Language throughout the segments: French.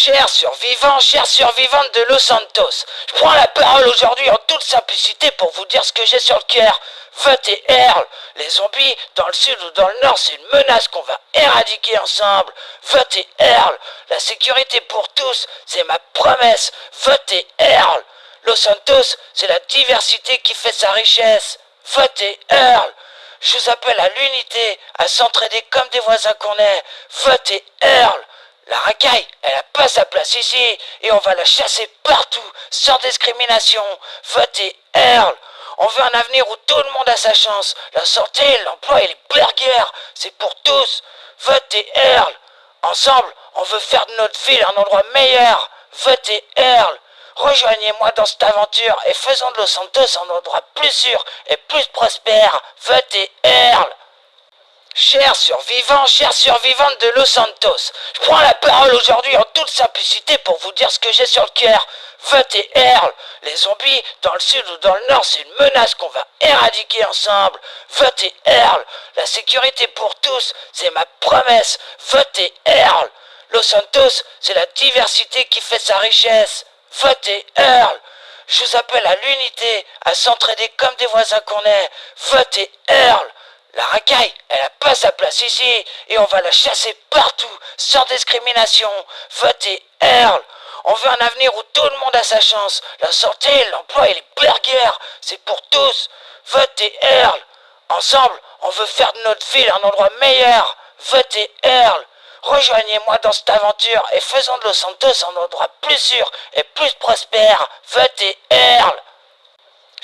Chers survivants de Los Santos, je prends la parole aujourd'hui en toute simplicité pour vous dire ce que j'ai sur le cœur. Votez Earl. Les zombies, dans le sud ou dans le nord, c'est une menace qu'on va éradiquer ensemble. Votez Earl. La sécurité pour tous, c'est ma promesse. Votez Earl. Los Santos, c'est la diversité qui fait sa richesse. Votez Earl. Je vous appelle à l'unité, à s'entraider comme des voisins qu'on est. Votez Earl. La racaille, elle n'a pas sa place ici, et on va la chasser partout, sans discrimination. Votez Earl. On veut un avenir où tout le monde a sa chance. La santé, l'emploi et les burgers, c'est pour tous. Votez Earl. Ensemble, on veut faire de notre ville un endroit meilleur. Votez Earl. Rejoignez-moi dans cette aventure et faisons de Los Santos un endroit plus sûr et plus prospère. Votez Earl. Chers survivantes de Los Santos, je prends la parole aujourd'hui en toute simplicité pour vous dire ce que j'ai sur le cœur. Votez Earl. Les zombies, dans le sud ou dans le nord, c'est une menace qu'on va éradiquer ensemble. Votez Earl. La sécurité pour tous, c'est ma promesse. Votez Earl. Los Santos, c'est la diversité qui fait sa richesse. Votez Earl. Je vous appelle à l'unité, à s'entraider comme des voisins qu'on est. Votez Earl. La racaille, elle n'a pas sa place ici, et on va la chasser partout, sans discrimination. Votez Earl. On veut un avenir où tout le monde a sa chance. La santé, l'emploi et les burgers, c'est pour tous. Votez Earl. Ensemble, on veut faire de notre ville un endroit meilleur. Votez Earl. Rejoignez-moi dans cette aventure et faisons de Los Santos un endroit plus sûr et plus prospère. Votez Earl.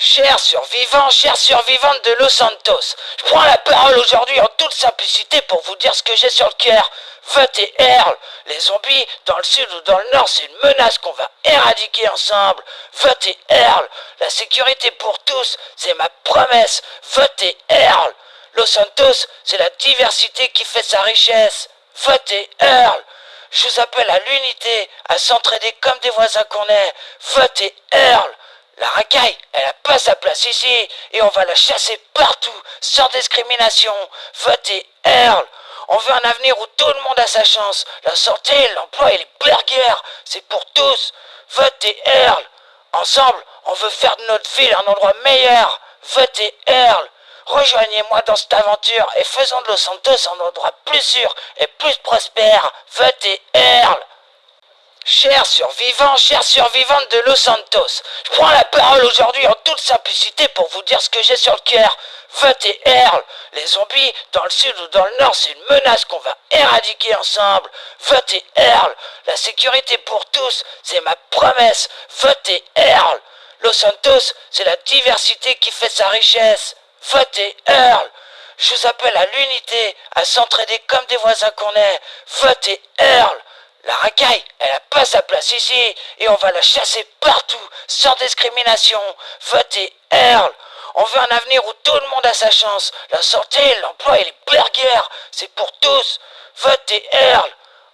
Chers survivantes de Los Santos, je prends la parole aujourd'hui en toute simplicité pour vous dire ce que j'ai sur le cœur. Votez Earl. Les zombies, dans le sud ou dans le nord, c'est une menace qu'on va éradiquer ensemble. Votez Earl. La sécurité pour tous, c'est ma promesse. Votez Earl. Los Santos, c'est la diversité qui fait sa richesse. Votez Earl. Je vous appelle à l'unité, à s'entraider comme des voisins qu'on est. Votez Earl. La racaille, elle n'a pas sa place ici, et on va la chasser partout, sans discrimination. Votez Earl. On veut un avenir où tout le monde a sa chance. La santé, l'emploi et les burgers, c'est pour tous. Votez Earl. Ensemble, on veut faire de notre ville un endroit meilleur. Votez Earl. Rejoignez-moi dans cette aventure et faisons de Los Santos un endroit plus sûr et plus prospère. Votez Earl. Chers survivantes de Los Santos, je prends la parole aujourd'hui en toute simplicité pour vous dire ce que j'ai sur le cœur. Votez Earl. Les zombies, dans le sud ou dans le nord, c'est une menace qu'on va éradiquer ensemble. Votez Earl. La sécurité pour tous, c'est ma promesse. Votez Earl. Los Santos, c'est la diversité qui fait sa richesse. Votez Earl. Je vous appelle à l'unité, à s'entraider comme des voisins qu'on est. Votez Earl. La racaille, elle n'a pas sa place ici, et on va la chasser partout, sans discrimination. Votez Earl. On veut un avenir où tout le monde a sa chance. La santé, l'emploi et les burgers, c'est pour tous. Votez Earl.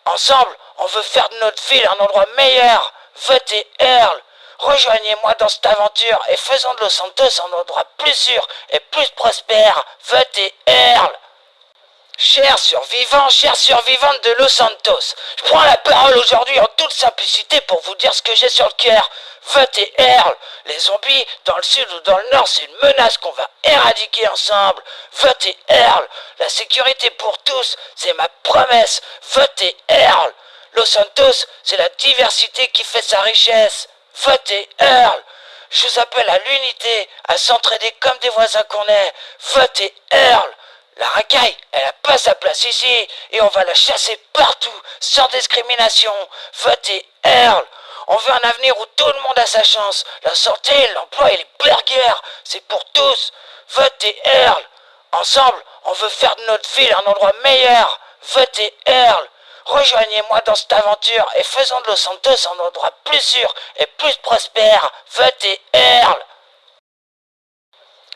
Ensemble, on veut faire de notre ville un endroit meilleur. Votez Earl. Rejoignez-moi dans cette aventure et faisons de Los Santos un endroit plus sûr et plus prospère. Votez Earl. Chers survivantes de Los Santos, je prends la parole aujourd'hui en toute simplicité pour vous dire ce que j'ai sur le cœur. Votez Earl. Les zombies, dans le sud ou dans le nord, c'est une menace qu'on va éradiquer ensemble. Votez Earl. La sécurité pour tous, c'est ma promesse. Votez Earl. Los Santos, c'est la diversité qui fait sa richesse. Votez Earl. Je vous appelle à l'unité, à s'entraider comme des voisins qu'on est. Votez Earl. La racaille, elle n'a pas sa place ici, et on va la chasser partout, sans discrimination. Votez Earl. On veut un avenir où tout le monde a sa chance. La santé, l'emploi et les burgers, c'est pour tous. Votez Earl. Ensemble, on veut faire de notre ville un endroit meilleur. Votez Earl. Rejoignez-moi dans cette aventure et faisons de Los Santos un endroit plus sûr et plus prospère. Votez Earl.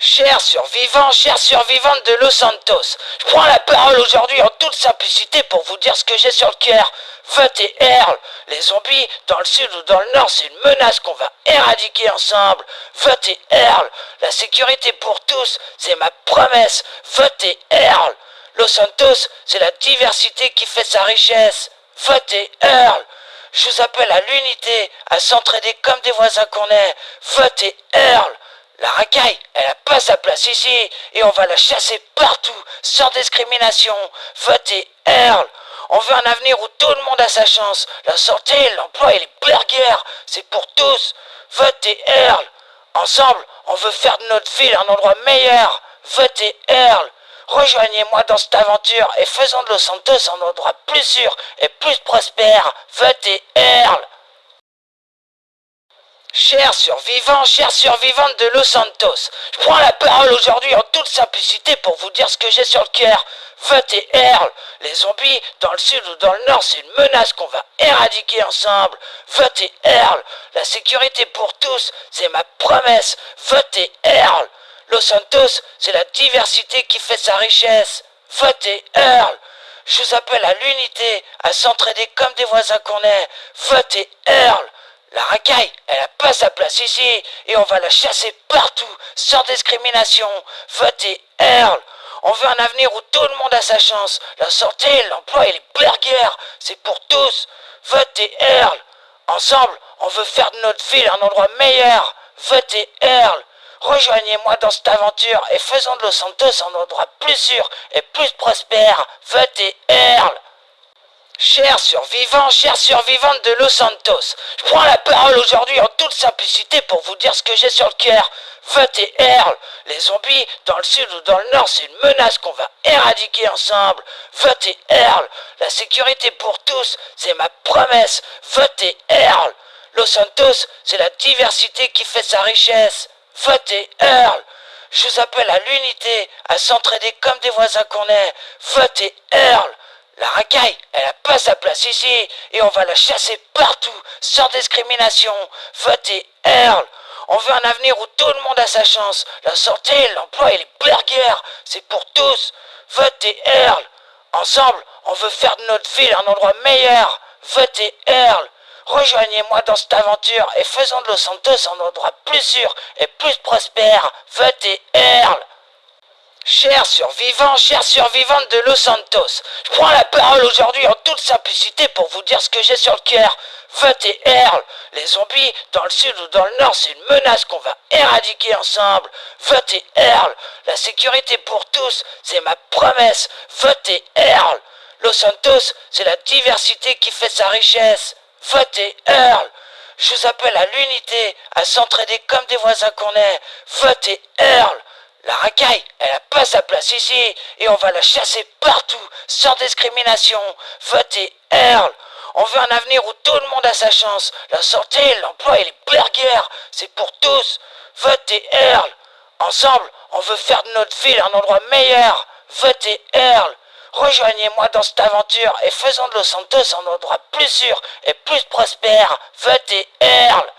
Chers survivantes de Los Santos, je prends la parole aujourd'hui en toute simplicité pour vous dire ce que j'ai sur le cœur. Votez Earl. Les zombies, dans le sud ou dans le nord, c'est une menace qu'on va éradiquer ensemble. Votez Earl. La sécurité pour tous, c'est ma promesse. Votez Earl. Los Santos, c'est la diversité qui fait sa richesse. Votez Earl. Je vous appelle à l'unité, à s'entraider comme des voisins qu'on est. Votez Earl. La racaille, elle n'a pas sa place ici, et on va la chasser partout, sans discrimination. Votez Earl. On veut un avenir où tout le monde a sa chance. La santé, l'emploi et les burgers, c'est pour tous. Votez Earl. Ensemble, on veut faire de notre ville un endroit meilleur. Votez Earl. Rejoignez-moi dans cette aventure et faisons de Los Santos un endroit plus sûr et plus prospère. Votez Earl. Chers survivantes de Los Santos, je prends la parole aujourd'hui en toute simplicité pour vous dire ce que j'ai sur le cœur. Votez Earl. Les zombies, dans le sud ou dans le nord, c'est une menace qu'on va éradiquer ensemble. Votez Earl. La sécurité pour tous, c'est ma promesse. Votez Earl. Los Santos, c'est la diversité qui fait sa richesse. Votez Earl. Je vous appelle à l'unité, à s'entraider comme des voisins qu'on est. Votez Earl. La racaille, elle n'a pas sa place ici, et on va la chasser partout, sans discrimination. Votez Earl. On veut un avenir où tout le monde a sa chance. La santé, l'emploi et les burgers, c'est pour tous. Votez Earl. Ensemble, on veut faire de notre ville un endroit meilleur. Votez Earl. Rejoignez-moi dans cette aventure et faisons de Los Santos un endroit plus sûr et plus prospère. Votez Earl. Chers survivantes de Los Santos, je prends la parole aujourd'hui en toute simplicité pour vous dire ce que j'ai sur le cœur. Votez Earl. Les zombies, dans le sud ou dans le nord, c'est une menace qu'on va éradiquer ensemble. Votez Earl. La sécurité pour tous, c'est ma promesse. Votez Earl. Los Santos, c'est la diversité qui fait sa richesse. Votez Earl. Je vous appelle à l'unité, à s'entraider comme des voisins qu'on est. Votez Earl. La racaille, elle n'a pas sa place ici, et on va la chasser partout, sans discrimination. Votez Earl. On veut un avenir où tout le monde a sa chance. La santé, l'emploi et les burgers, c'est pour tous. Votez Earl. Ensemble, on veut faire de notre ville un endroit meilleur. Votez Earl. Rejoignez-moi dans cette aventure et faisons de Los Santos un endroit plus sûr et plus prospère. Votez Earl. Chers survivantes de Los Santos, je prends la parole aujourd'hui en toute simplicité pour vous dire ce que j'ai sur le cœur. Votez Earl. Les zombies, dans le sud ou dans le nord, c'est une menace qu'on va éradiquer ensemble. Votez Earl. La sécurité pour tous, c'est ma promesse. Votez Earl. Los Santos, c'est la diversité qui fait sa richesse. Votez Earl. Je vous appelle à l'unité, à s'entraider comme des voisins qu'on est. Votez Earl. La racaille, elle n'a pas sa place ici, et on va la chasser partout, sans discrimination. Votez Earl. On veut un avenir où tout le monde a sa chance. La santé, l'emploi et les burgers, c'est pour tous. Votez Earl. Ensemble, on veut faire de notre ville un endroit meilleur. Votez Earl. Rejoignez-moi dans cette aventure et faisons de Los Santos un endroit plus sûr et plus prospère. Votez Earl.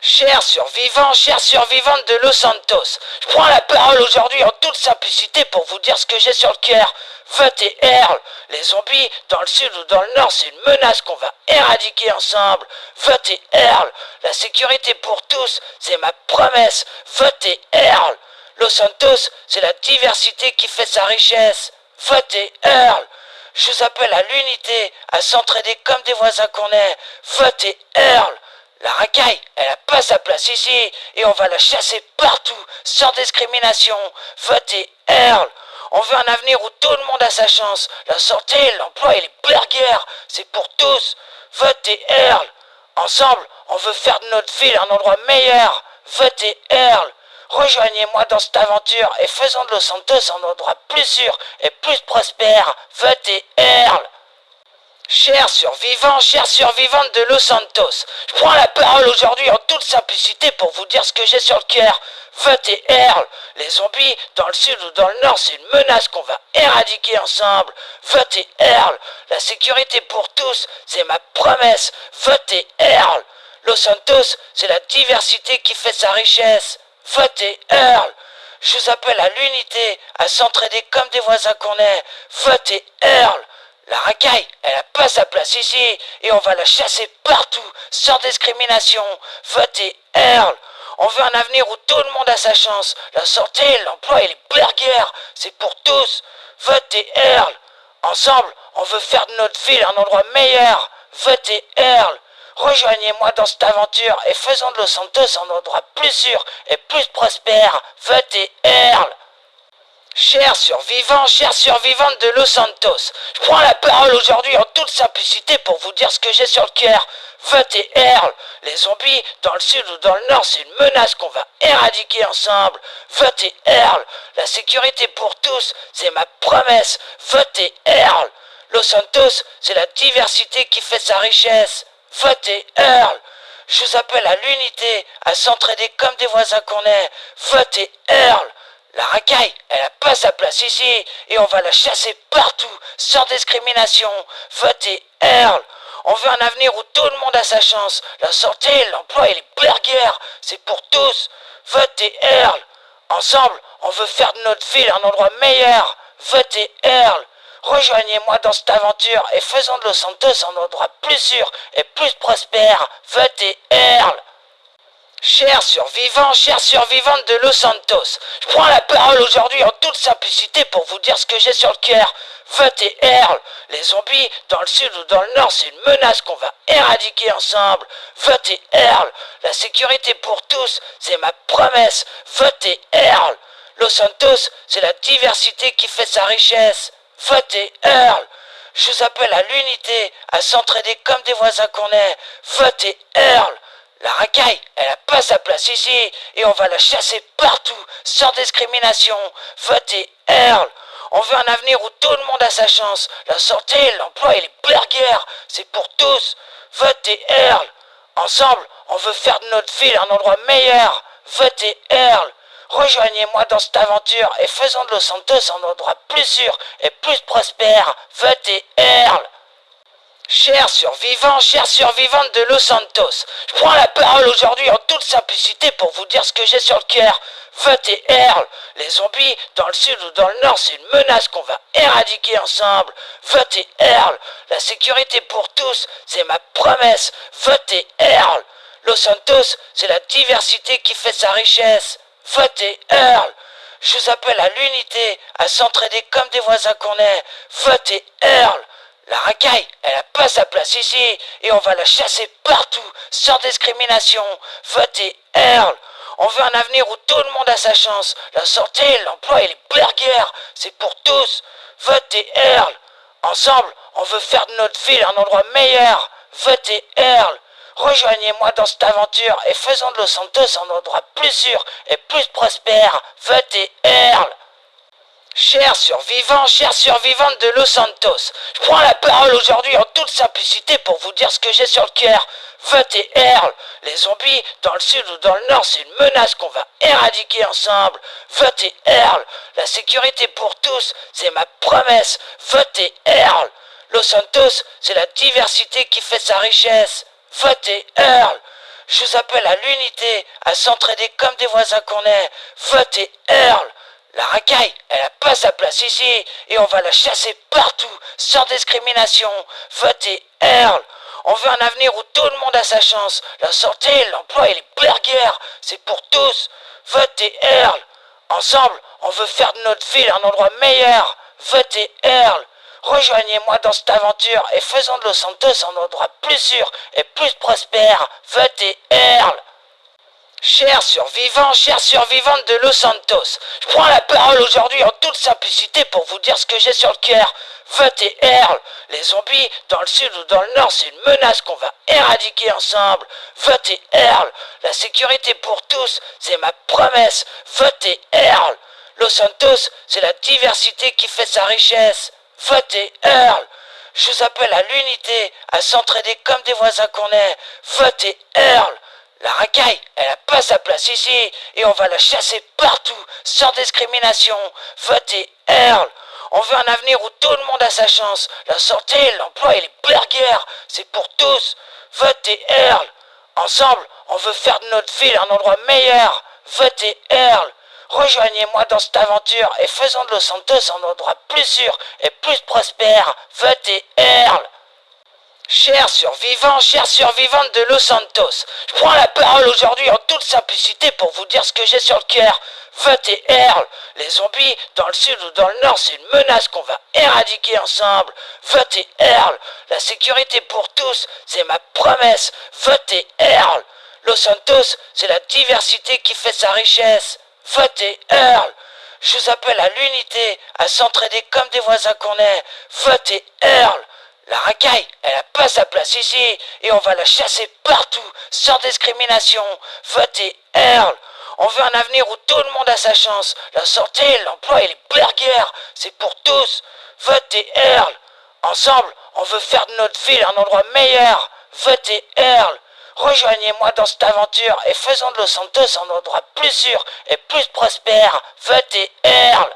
Chers survivantes de Los Santos, je prends la parole aujourd'hui en toute simplicité pour vous dire ce que j'ai sur le cœur. Votez Earl. Les zombies, dans le sud ou dans le nord, c'est une menace qu'on va éradiquer ensemble. Votez Earl. La sécurité pour tous, c'est ma promesse. Votez Earl. Los Santos, c'est la diversité qui fait sa richesse. Votez Earl. Je vous appelle à l'unité, à s'entraider comme des voisins qu'on est. Votez Earl. La racaille, elle n'a pas sa place ici, et on va la chasser partout, sans discrimination. Votez Earl. On veut un avenir où tout le monde a sa chance. La santé, l'emploi et les burgers, c'est pour tous. Votez Earl. Ensemble, on veut faire de notre ville un endroit meilleur. Votez Earl. Rejoignez-moi dans cette aventure et faisons de Los Santos un endroit plus sûr et plus prospère. Votez Earl. Chers survivantes de Los Santos, je prends la parole aujourd'hui en toute simplicité pour vous dire ce que j'ai sur le cœur. Votez Earl. Les zombies, dans le sud ou dans le nord, c'est une menace qu'on va éradiquer ensemble. Votez Earl. La sécurité pour tous, c'est ma promesse. Votez Earl. Los Santos, c'est la diversité qui fait sa richesse. Votez Earl. Je vous appelle à l'unité, à s'entraider comme des voisins qu'on est. Votez Earl. La racaille, elle n'a pas sa place ici, et on va la chasser partout, sans discrimination. Votez Earl. On veut un avenir où tout le monde a sa chance. La santé, l'emploi et les burgers, c'est pour tous. Votez Earl. Ensemble, on veut faire de notre ville un endroit meilleur. votez Earl. Rejoignez-moi dans cette aventure et faisons de Los Santos un endroit plus sûr et plus prospère. Votez Earl. Chers survivantes de Los Santos, je prends la parole aujourd'hui en toute simplicité pour vous dire ce que j'ai sur le cœur. Votez Earl. Les zombies, dans le sud ou dans le nord, c'est une menace qu'on va éradiquer ensemble. Votez Earl. La sécurité pour tous, c'est ma promesse. Votez Earl. Los Santos, c'est la diversité qui fait sa richesse. Votez Earl. Je vous appelle à l'unité, à s'entraider comme des voisins qu'on est. Votez Earl. La racaille, elle n'a pas sa place ici, et on va la chasser partout, sans discrimination. Votez Earl. On veut un avenir où tout le monde a sa chance. La santé, l'emploi et les burgers, c'est pour tous. Votez Earl. Ensemble, on veut faire de notre ville un endroit meilleur. Votez Earl. Rejoignez-moi dans cette aventure et faisons de Los Santos un endroit plus sûr et plus prospère. Votez Earl. Chers survivantes de Los Santos, je prends la parole aujourd'hui en toute simplicité pour vous dire ce que j'ai sur le cœur. Votez Earl. Les zombies, dans le sud ou dans le nord, c'est une menace qu'on va éradiquer ensemble. Votez Earl. La sécurité pour tous, c'est ma promesse. Votez Earl. Los Santos, c'est la diversité qui fait sa richesse. Votez Earl. Je vous appelle à l'unité, à s'entraider comme des voisins qu'on est. Votez Earl. La racaille, elle n'a pas sa place ici, et on va la chasser partout, sans discrimination. Votez Earl. On veut un avenir où tout le monde a sa chance. La santé, l'emploi et les burgers, c'est pour tous. Votez Earl. Ensemble, on veut faire de notre ville un endroit meilleur. Votez Earl. Rejoignez-moi dans cette aventure et faisons de Los Santos un endroit plus sûr et plus prospère. Votez Earl. Chers survivantes de Los Santos, je prends la parole aujourd'hui en toute simplicité pour vous dire ce que j'ai sur le cœur. Votez Earl. Les zombies, dans le sud ou dans le nord, c'est une menace qu'on va éradiquer ensemble. Votez Earl. La sécurité pour tous, c'est ma promesse. Votez Earl. Los Santos, c'est la diversité qui fait sa richesse. Votez Earl. Je vous appelle à l'unité, à s'entraider comme des voisins qu'on est. Votez Earl. La racaille, elle n'a pas sa place ici, et on va la chasser partout, sans discrimination. Votez Earl. On veut un avenir où tout le monde a sa chance. La santé, l'emploi et les burgers, c'est pour tous. Votez Earl. Ensemble, on veut faire de notre ville un endroit meilleur. Votez Earl. Rejoignez-moi dans cette aventure et faisons de Los Santos un endroit plus sûr et plus prospère. Votez Earl. Chers survivantes de Los Santos, je prends la parole aujourd'hui en toute simplicité pour vous dire ce que j'ai sur le cœur. Votez Earl. Les zombies, dans le sud ou dans le nord, c'est une menace qu'on va éradiquer ensemble. Votez Earl. La sécurité pour tous, c'est ma promesse. Votez Earl. Los Santos, c'est la diversité qui fait sa richesse. Votez Earl. Je vous appelle à l'unité, à s'entraider comme des voisins qu'on est. Votez Earl. La racaille, elle n'a pas sa place ici, et on va la chasser partout, sans discrimination. Votez Earl. On veut un avenir où tout le monde a sa chance. La santé, l'emploi et les burgers, c'est pour tous. Votez Earl. Ensemble, on veut faire de notre ville un endroit meilleur. Votez Earl. Rejoignez-moi dans cette aventure et faisons de Los Santos un endroit plus sûr et plus prospère. Votez Earl. Chers survivantes de Los Santos, je prends la parole aujourd'hui en toute simplicité pour vous dire ce que j'ai sur le cœur. Votez Earl. Les zombies, dans le sud ou dans le nord, c'est une menace qu'on va éradiquer ensemble. Votez Earl. La sécurité pour tous, c'est ma promesse. Votez Earl. Los Santos, c'est la diversité qui fait sa richesse. Votez Earl. Je vous appelle à l'unité, à s'entraider comme des voisins qu'on est. Votez Earl. La racaille, elle n'a pas sa place ici, et on va la chasser partout, sans discrimination. Votez Earl. On veut un avenir où tout le monde a sa chance. La santé, l'emploi et les burgers, c'est pour tous. Votez Earl. Ensemble, on veut faire de notre ville un endroit meilleur. Votez Earl. Rejoignez-moi dans cette aventure et faisons de Los Santos un endroit plus sûr et plus prospère. Votez Earl. Chers survivantes de Los Santos, je prends la parole aujourd'hui en toute simplicité pour vous dire ce que j'ai sur le cœur. Votez Earl. Les zombies, dans le sud ou dans le nord, c'est une menace qu'on va éradiquer ensemble. Votez Earl. La sécurité pour tous, c'est ma promesse. Votez Earl. Los Santos, c'est la diversité qui fait sa richesse. Votez Earl. Je vous appelle à l'unité, à s'entraider comme des voisins qu'on est. Votez Earl. La racaille, elle n'a pas sa place ici, et on va la chasser partout, sans discrimination. Votez Earl. On veut un avenir où tout le monde a sa chance. La santé, l'emploi et les burgers, c'est pour tous. Votez Earl. Ensemble, on veut faire de notre ville un endroit meilleur. Votez Earl. Rejoignez-moi dans cette aventure et faisons de Los Santos un endroit plus sûr et plus prospère. Votez Earl.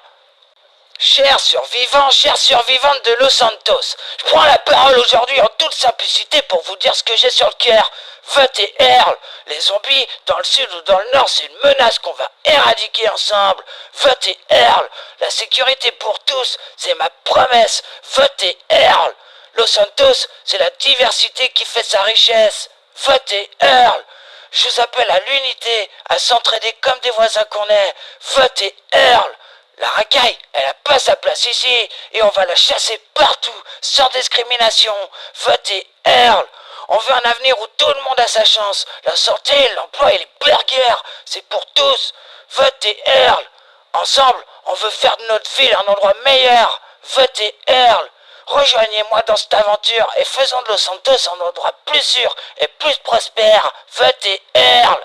Chers survivantes de Los Santos, je prends la parole aujourd'hui en toute simplicité pour vous dire ce que j'ai sur le cœur. Votez Earl. Les zombies, dans le sud ou dans le nord, c'est une menace qu'on va éradiquer ensemble. Votez Earl. La sécurité pour tous, c'est ma promesse. Votez Earl. Los Santos, c'est la diversité qui fait sa richesse. Votez Earl. Je vous appelle à l'unité, à s'entraider comme des voisins qu'on est. Votez Earl. La racaille, elle n'a pas sa place ici, et on va la chasser partout, sans discrimination. Votez Earl. On veut un avenir où tout le monde a sa chance. La santé, l'emploi et les burgers, c'est pour tous. Votez Earl. Ensemble, on veut faire de notre ville un endroit meilleur. Votez Earl. Rejoignez-moi dans cette aventure et faisons de Los Santos un endroit plus sûr et plus prospère. Votez Earl.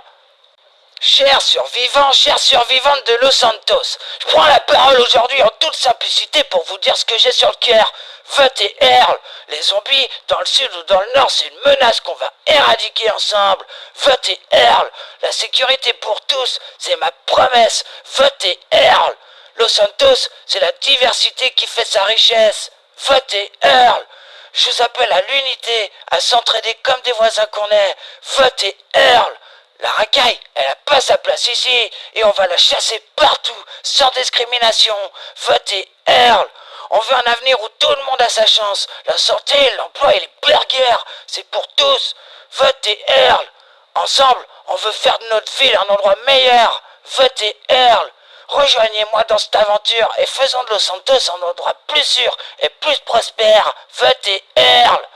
Chers survivantes de Los Santos, je prends la parole aujourd'hui en toute simplicité pour vous dire ce que j'ai sur le cœur. Votez Earl. Les zombies, dans le sud ou dans le nord, c'est une menace qu'on va éradiquer ensemble. Votez Earl. La sécurité pour tous, c'est ma promesse. Votez Earl. Los Santos, c'est la diversité qui fait sa richesse. Votez Earl. Je vous appelle à l'unité, à s'entraider comme des voisins qu'on est. Votez Earl. La racaille, elle n'a pas sa place ici, et on va la chasser partout, sans discrimination. Votez Earl. On veut un avenir où tout le monde a sa chance. La santé, l'emploi et les burgers, c'est pour tous. Votez Earl. Ensemble, on veut faire de notre ville un endroit meilleur. Votez Earl. Rejoignez-moi dans cette aventure et faisons de Los Santos un endroit plus sûr et plus prospère. Votez Earl.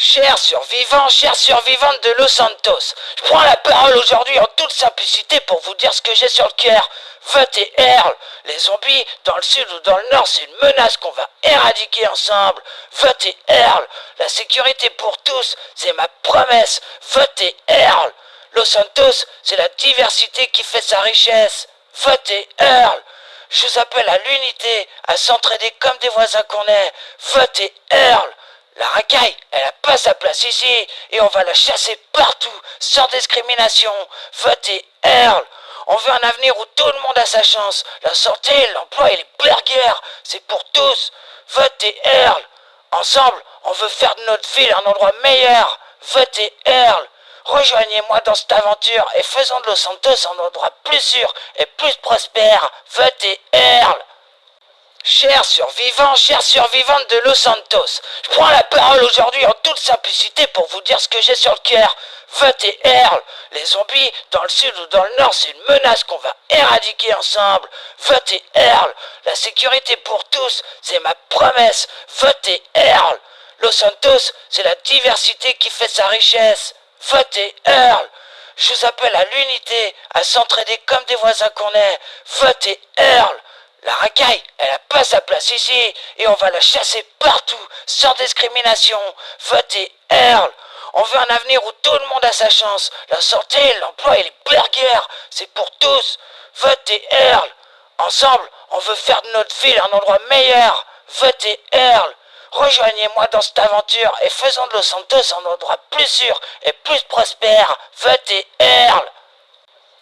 Chers survivantes de Los Santos, je prends la parole aujourd'hui en toute simplicité pour vous dire ce que j'ai sur le cœur. Votez Earl. Les zombies, dans le sud ou dans le nord, c'est une menace qu'on va éradiquer ensemble. Votez Earl. La sécurité pour tous, c'est ma promesse. Votez Earl. Los Santos, c'est la diversité qui fait sa richesse. Votez Earl. Je vous appelle à l'unité, à s'entraider comme des voisins qu'on est. Votez Earl. La racaille, elle n'a pas sa place ici, et on va la chasser partout, sans discrimination. Votez Earl. On veut un avenir où tout le monde a sa chance. La santé, l'emploi et les burgers, c'est pour tous. Votez Earl. Ensemble, on veut faire de notre ville un endroit meilleur. Votez Earl. Rejoignez-moi dans cette aventure et faisons de Los Santos un endroit plus sûr et plus prospère. Votez Earl. Chers survivantes de Los Santos, je prends la parole aujourd'hui en toute simplicité pour vous dire ce que j'ai sur le cœur. Votez Earl. Les zombies, dans le sud ou dans le nord, c'est une menace qu'on va éradiquer ensemble. Votez Earl. La sécurité pour tous, c'est ma promesse. Votez Earl. Los Santos, c'est la diversité qui fait sa richesse. Votez Earl. Je vous appelle à l'unité, à s'entraider comme des voisins qu'on est. Votez Earl. La racaille, elle n'a pas sa place ici, et on va la chasser partout, sans discrimination. Votez Earl. On veut un avenir où tout le monde a sa chance. La santé, l'emploi et les burgers, c'est pour tous. Votez Earl. Ensemble, on veut faire de notre ville un endroit meilleur. Votez Earl. Rejoignez-moi dans cette aventure et faisons de Los Santos un endroit plus sûr et plus prospère. Votez Earl.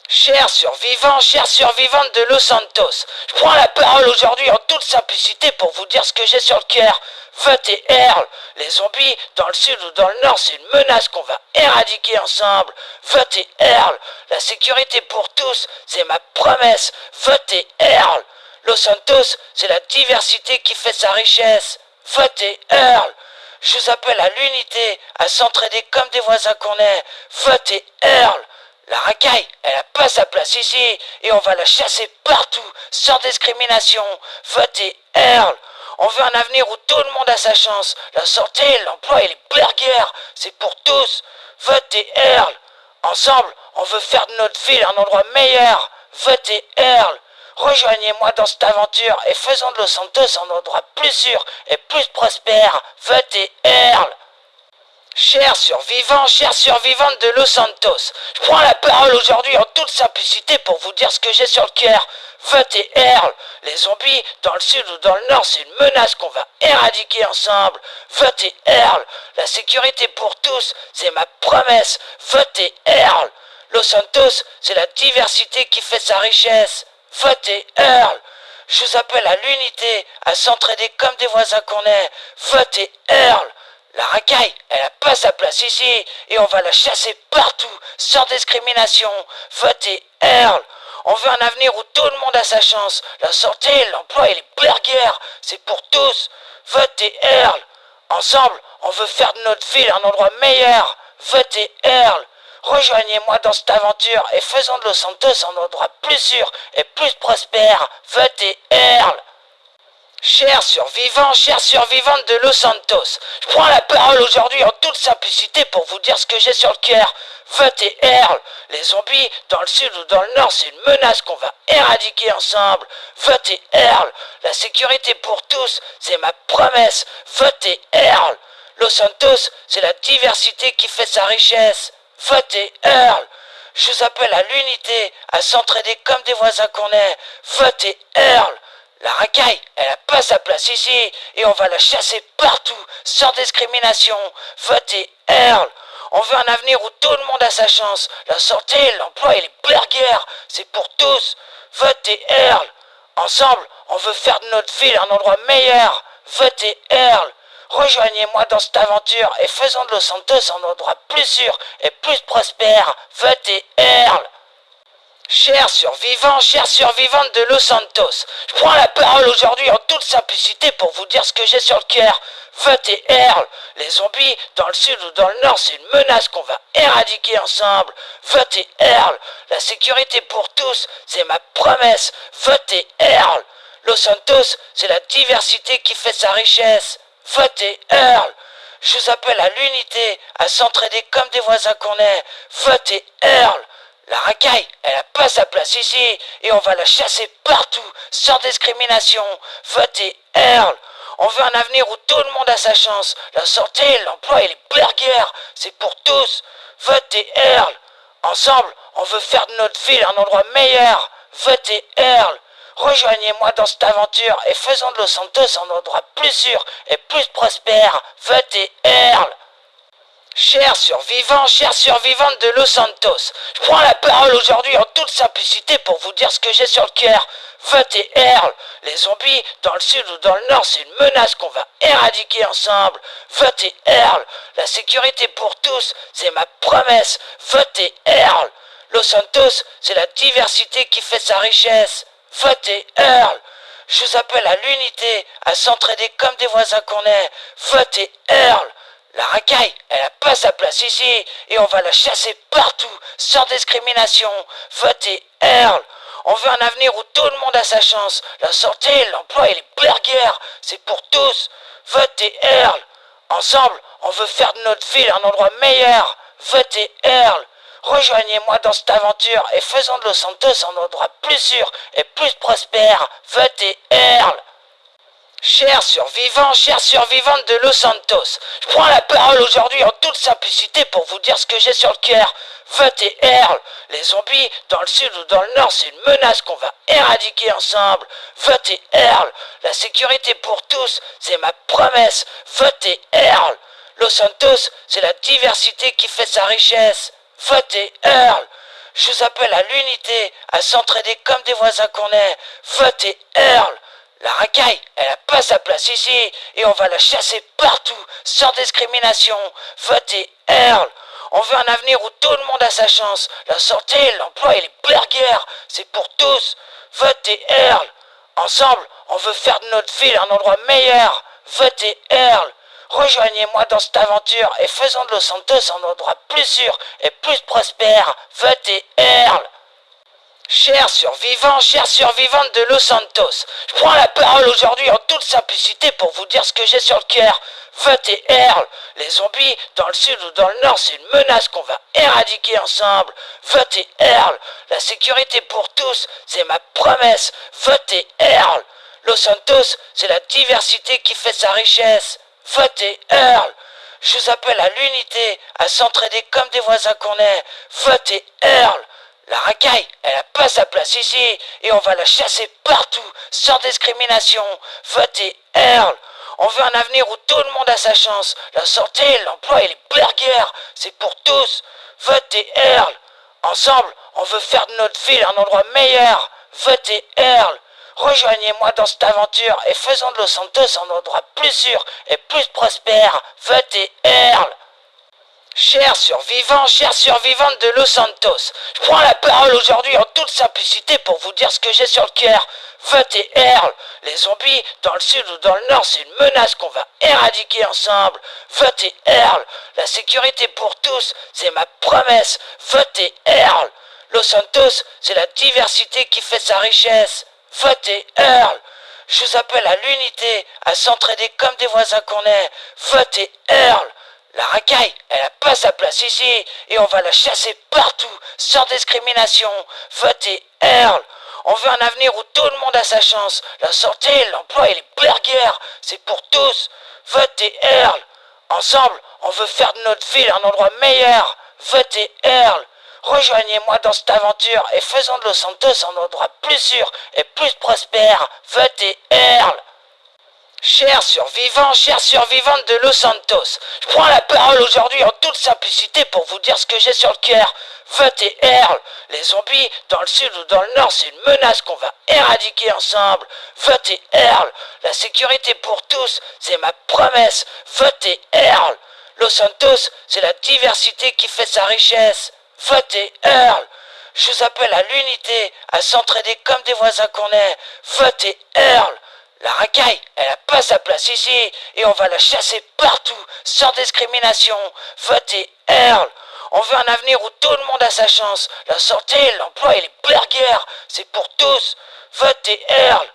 Chers survivantes de Los Santos, je prends la parole aujourd'hui en toute simplicité pour vous dire ce que j'ai sur le cœur. Votez Earl. Les zombies, dans le sud ou dans le nord, c'est une menace qu'on va éradiquer ensemble. Votez Earl. La sécurité pour tous, c'est ma promesse. Votez Earl. Los Santos, c'est la diversité qui fait sa richesse. Votez Earl. Je vous appelle à l'unité, à s'entraider comme des voisins qu'on est. Votez Earl. La racaille, elle n'a pas sa place ici, et on va la chasser partout, sans discrimination. Votez Earl. On veut un avenir où tout le monde a sa chance. La santé, l'emploi et les burgers, c'est pour tous. Votez Earl. Ensemble, on veut faire de notre ville un endroit meilleur. Votez Earl. Rejoignez-moi dans cette aventure et faisons de Los Santos un endroit plus sûr et plus prospère. Votez Earl. Chers survivantes de Los Santos, je prends la parole aujourd'hui en toute simplicité pour vous dire ce que j'ai sur le cœur. Votez Earl. Les zombies, dans le sud ou dans le nord, c'est une menace qu'on va éradiquer ensemble. Votez Earl. La sécurité pour tous, c'est ma promesse. Votez Earl. Los Santos, c'est la diversité qui fait sa richesse. Votez Earl. Je vous appelle à l'unité, à s'entraider comme des voisins qu'on est. Votez Earl. La racaille, elle n'a pas sa place ici, et on va la chasser partout, sans discrimination. Votez Earl. On veut un avenir où tout le monde a sa chance. La santé, l'emploi et les burgers, c'est pour tous. Votez Earl. Ensemble, on veut faire de notre ville un endroit meilleur. Votez Earl. Rejoignez-moi dans cette aventure et faisons de Los Santos un endroit plus sûr et plus prospère. Votez Earl. Chers survivantes de Los Santos, je prends la parole aujourd'hui en toute simplicité pour vous dire ce que j'ai sur le cœur. Votez Earl. Les zombies, dans le sud ou dans le nord, c'est une menace qu'on va éradiquer ensemble. Votez Earl. La sécurité pour tous, c'est ma promesse. Votez Earl. Los Santos, c'est la diversité qui fait sa richesse. Votez Earl. Je vous appelle à l'unité, à s'entraider comme des voisins qu'on est. Votez Earl. La racaille, elle n'a pas sa place ici, et on va la chasser partout, sans discrimination. Votez Earl. On veut un avenir où tout le monde a sa chance. La santé, l'emploi et les burgers, c'est pour tous. Votez Earl. Ensemble, on veut faire de notre ville un endroit meilleur. Votez Earl. Rejoignez-moi dans cette aventure et faisons de Los Santos un endroit plus sûr et plus prospère. Votez Earl. Chers survivantes de Los Santos, je prends la parole aujourd'hui en toute simplicité pour vous dire ce que j'ai sur le cœur. Votez Earl. Les zombies, dans le sud ou dans le nord, c'est une menace qu'on va éradiquer ensemble. Votez Earl. La sécurité pour tous, c'est ma promesse. Votez Earl. Los Santos, c'est la diversité qui fait sa richesse. Votez Earl. Je vous appelle à l'unité, à s'entraider comme des voisins qu'on est. Votez Earl. La racaille, elle n'a pas sa place ici, et on va la chasser partout, sans discrimination. Votez Earl. On veut un avenir où tout le monde a sa chance. La santé, l'emploi et les burgers, c'est pour tous. Votez Earl. Ensemble, on veut faire de notre ville un endroit meilleur. Votez Earl. Rejoignez-moi dans cette aventure et faisons de Los Santos un endroit plus sûr et plus prospère. Votez Earl. Chers survivantes de Los Santos, je prends la parole aujourd'hui en toute simplicité pour vous dire ce que j'ai sur le cœur. Votez Earl. Les zombies, dans le sud ou dans le nord, c'est une menace qu'on va éradiquer ensemble. Votez Earl. La sécurité pour tous, c'est ma promesse. Votez Earl. Los Santos, c'est la diversité qui fait sa richesse. Votez Earl. Je vous appelle à l'unité, à s'entraider comme des voisins qu'on est. Votez Earl. La racaille, elle n'a pas sa place ici, et on va la chasser partout, sans discrimination. Votez Earl. On veut un avenir où tout le monde a sa chance. La santé, l'emploi et les burgers, c'est pour tous. Votez Earl. Ensemble, on veut faire de notre ville un endroit meilleur. Votez Earl. Rejoignez-moi dans cette aventure et faisons de Los Santos un endroit plus sûr et plus prospère. Votez Earl. Chers survivantes de Los Santos, je prends la parole aujourd'hui en toute simplicité pour vous dire ce que j'ai sur le cœur. Votez Earl. Les zombies, dans le sud ou dans le nord, c'est une menace qu'on va éradiquer ensemble. Votez Earl. La sécurité pour tous, c'est ma promesse. Votez Earl. Los Santos, c'est la diversité qui fait sa richesse. Votez Earl. Je vous appelle à l'unité, à s'entraider comme des voisins qu'on est. Votez Earl. La racaille, elle n'a pas sa place ici, et on va la chasser partout, sans discrimination. Votez Earl. On veut un avenir où tout le monde a sa chance. La santé, l'emploi et les burgers, c'est pour tous. Votez Earl. Ensemble, on veut faire de notre ville un endroit meilleur. Votez Earl. Rejoignez-moi dans cette aventure et faisons de Los Santos un endroit plus sûr et plus prospère. Votez Earl. Chers survivantes de Los Santos, je prends la parole aujourd'hui en toute simplicité pour vous dire ce que j'ai sur le cœur. Votez Earl. Les zombies, dans le sud ou dans le nord, c'est une menace qu'on va éradiquer ensemble. Votez Earl. La sécurité pour tous, c'est ma promesse. Votez Earl. Los Santos, c'est la diversité qui fait sa richesse. Votez Earl. Je vous appelle à l'unité, à s'entraider comme des voisins qu'on est. Votez Earl. La racaille, elle n'a pas sa place ici, et on va la chasser partout, sans discrimination. Votez Earl. On veut un avenir où tout le monde a sa chance. La santé, l'emploi et les burgers, c'est pour tous. Votez Earl. Ensemble, on veut faire de notre ville un endroit meilleur. Votez Earl. Rejoignez-moi dans cette aventure et faisons de Los Santos un endroit plus sûr et plus prospère. Votez Earl. Chers survivantes de Los Santos, je prends la parole aujourd'hui en toute simplicité pour vous dire ce que j'ai sur le cœur. Votez Earl. Les zombies, dans le sud ou dans le nord, c'est une menace qu'on va éradiquer ensemble. Votez Earl. La sécurité pour tous, c'est ma promesse. Votez Earl. Los Santos, c'est la diversité qui fait sa richesse. Votez Earl. Je vous appelle à l'unité, à s'entraider comme des voisins qu'on est. Votez Earl. La racaille, elle n'a pas sa place ici, et on va la chasser partout, sans discrimination. Votez Earl. On veut un avenir où tout le monde a sa chance. La santé, l'emploi et les burgers, c'est pour tous. Votez Earl. Ensemble, on veut faire de notre ville un endroit meilleur. Votez Earl. Rejoignez-moi dans cette aventure et faisons de Los Santos un endroit plus sûr et plus prospère. Votez Earl. Chers survivantes de Los Santos, je prends la parole aujourd'hui en toute simplicité pour vous dire ce que j'ai sur le cœur. Votez Earl. Les zombies, dans le sud ou dans le nord, c'est une menace qu'on va éradiquer ensemble. Votez Earl. La sécurité pour tous, c'est ma promesse. Votez Earl. Los Santos, c'est la diversité qui fait sa richesse. Votez Earl. Je vous appelle à l'unité, à s'entraider comme des voisins qu'on est. Votez Earl. La racaille, elle n'a pas sa place ici, et on va la chasser partout, sans discrimination. Votez Earl. On veut un avenir où tout le monde a sa chance. La santé, l'emploi et les burgers, c'est pour tous. Votez Earl.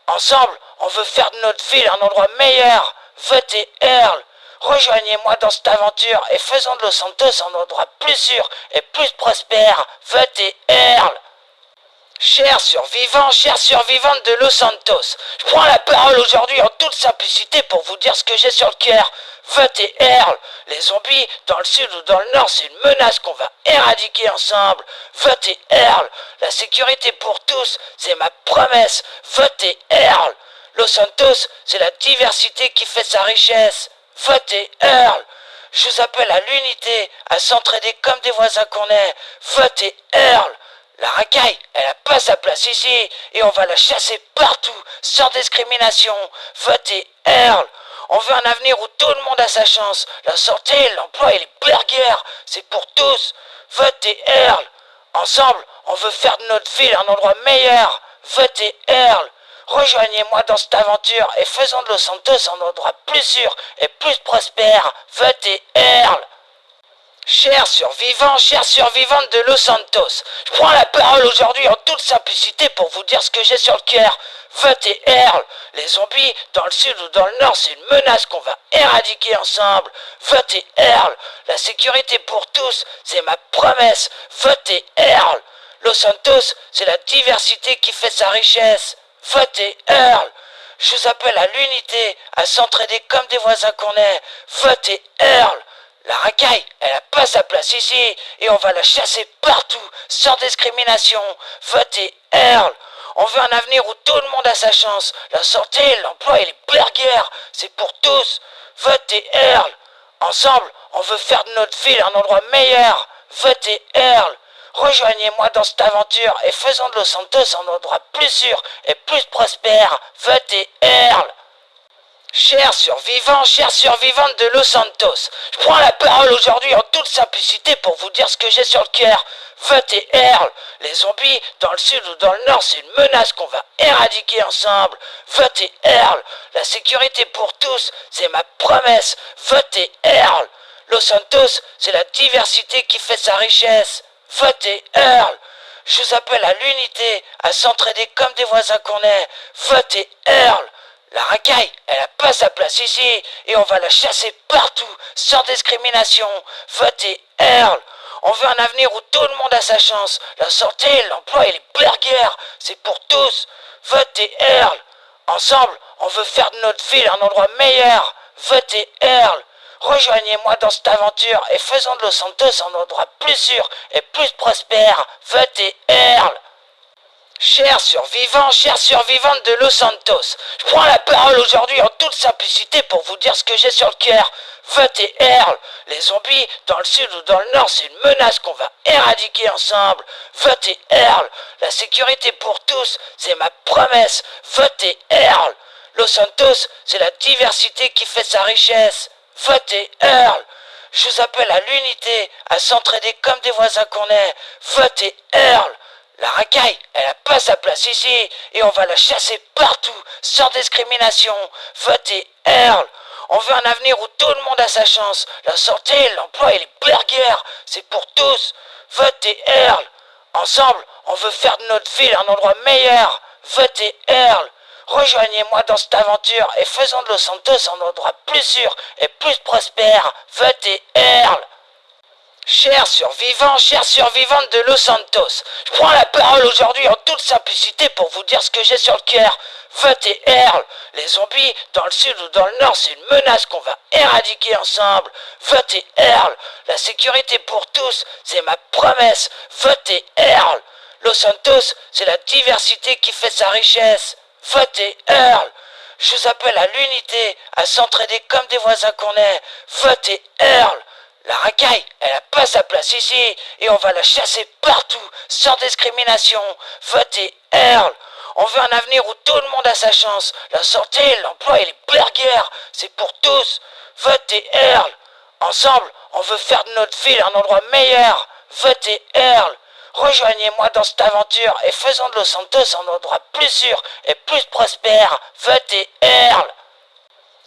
Ensemble, on veut faire de notre ville un endroit meilleur. Votez Earl. Rejoignez-moi dans cette aventure et faisons de Los Santos un endroit plus sûr et plus prospère. Votez Earl. Chers survivantes de Los Santos, je prends la parole aujourd'hui en toute simplicité pour vous dire ce que j'ai sur le cœur. Votez Earl. Les zombies, dans le sud ou dans le nord, c'est une menace qu'on va éradiquer ensemble. Votez Earl. La sécurité pour tous, c'est ma promesse. Votez Earl. Los Santos, c'est la diversité qui fait sa richesse. Votez Earl. Je vous appelle à l'unité, à s'entraider comme des voisins qu'on est. Votez Earl. La racaille, elle n'a pas sa place ici, et on va la chasser partout, sans discrimination. Votez Earl. On veut un avenir où tout le monde a sa chance. La santé, l'emploi et les burgers, c'est pour tous. Votez Earl. Ensemble, on veut faire de notre ville un endroit meilleur. Votez Earl. Rejoignez-moi dans cette aventure et faisons de Los Santos un endroit plus sûr et plus prospère. Votez Earl. Chers survivantes de Los Santos, je prends la parole aujourd'hui en toute simplicité pour vous dire ce que j'ai sur le cœur. Votez Earl. Les zombies, dans le sud ou dans le nord, c'est une menace qu'on va éradiquer ensemble. Votez Earl. La sécurité pour tous, c'est ma promesse. Votez Earl. Los Santos, c'est la diversité qui fait sa richesse. Votez Earl. Je vous appelle à l'unité, à s'entraider comme des voisins qu'on est. Votez Earl. La racaille, elle n'a pas sa place ici, et on va la chasser partout, sans discrimination. Votez Earl. On veut un avenir où tout le monde a sa chance. La santé, l'emploi et les burgers, c'est pour tous. Votez Earl. Ensemble, on veut faire de notre ville un endroit meilleur. Votez Earl. Rejoignez-moi dans cette aventure et faisons de Los Santos un endroit plus sûr et plus prospère. Votez Earl. Chers survivantes de Los Santos, je prends la parole aujourd'hui en toute simplicité pour vous dire ce que j'ai sur le cœur. Votez Earl. Les zombies, dans le sud ou dans le nord, c'est une menace qu'on va éradiquer ensemble. Votez Earl. La sécurité pour tous, c'est ma promesse. Votez Earl. Los Santos, c'est la diversité qui fait sa richesse. Votez Earl. Je vous appelle à l'unité, à s'entraider comme des voisins qu'on est. Votez Earl. La racaille, elle n'a pas sa place ici, et on va la chasser partout, sans discrimination. Votez Earl. On veut un avenir où tout le monde a sa chance. La santé, l'emploi et les burgers, c'est pour tous. Votez Earl. Ensemble, on veut faire de notre ville un endroit meilleur. Votez Earl. Rejoignez-moi dans cette aventure et faisons de Los Santos un endroit plus sûr et plus prospère. Votez Earl. Chers survivantes de Los Santos, je prends la parole aujourd'hui en toute simplicité pour vous dire ce que j'ai sur le cœur. Votez Earl. Les zombies, dans le sud ou dans le nord, c'est une menace qu'on va éradiquer ensemble. Votez Earl. La sécurité pour tous, c'est ma promesse. Votez Earl. Los Santos, c'est la diversité qui fait sa richesse. Votez Earl. Je vous appelle à l'unité, à s'entraider comme des voisins qu'on est. Votez Earl. La racaille, elle n'a pas sa place ici, et on va la chasser partout, sans discrimination. Votez Earl. On veut un avenir où tout le monde a sa chance. La santé, l'emploi et les burgers, c'est pour tous. Votez Earl. Ensemble, on veut faire de notre ville un endroit meilleur. Votez Earl. Rejoignez-moi dans cette aventure et faisons de Los Santos un endroit plus sûr et plus prospère. Votez Earl. Chers survivantes de Los Santos, je prends la parole aujourd'hui en toute simplicité pour vous dire ce que j'ai sur le cœur. Votez Earl. Les zombies, dans le sud ou dans le nord, c'est une menace qu'on va éradiquer ensemble. Votez Earl. La sécurité pour tous, c'est ma promesse. Votez Earl. Los Santos, c'est la diversité qui fait sa richesse. Votez Earl. Je vous appelle à l'unité, à s'entraider comme des voisins qu'on est. Votez Earl. La racaille, elle n'a pas sa place ici, et on va la chasser partout, sans discrimination. Votez Earl. On veut un avenir où tout le monde a sa chance. La santé, l'emploi et les burgers, c'est pour tous. Votez Earl. Ensemble, on veut faire de notre ville un endroit meilleur. Votez Earl. Rejoignez-moi dans cette aventure et faisons de Los Santos un endroit plus sûr et plus prospère. Votez Earl.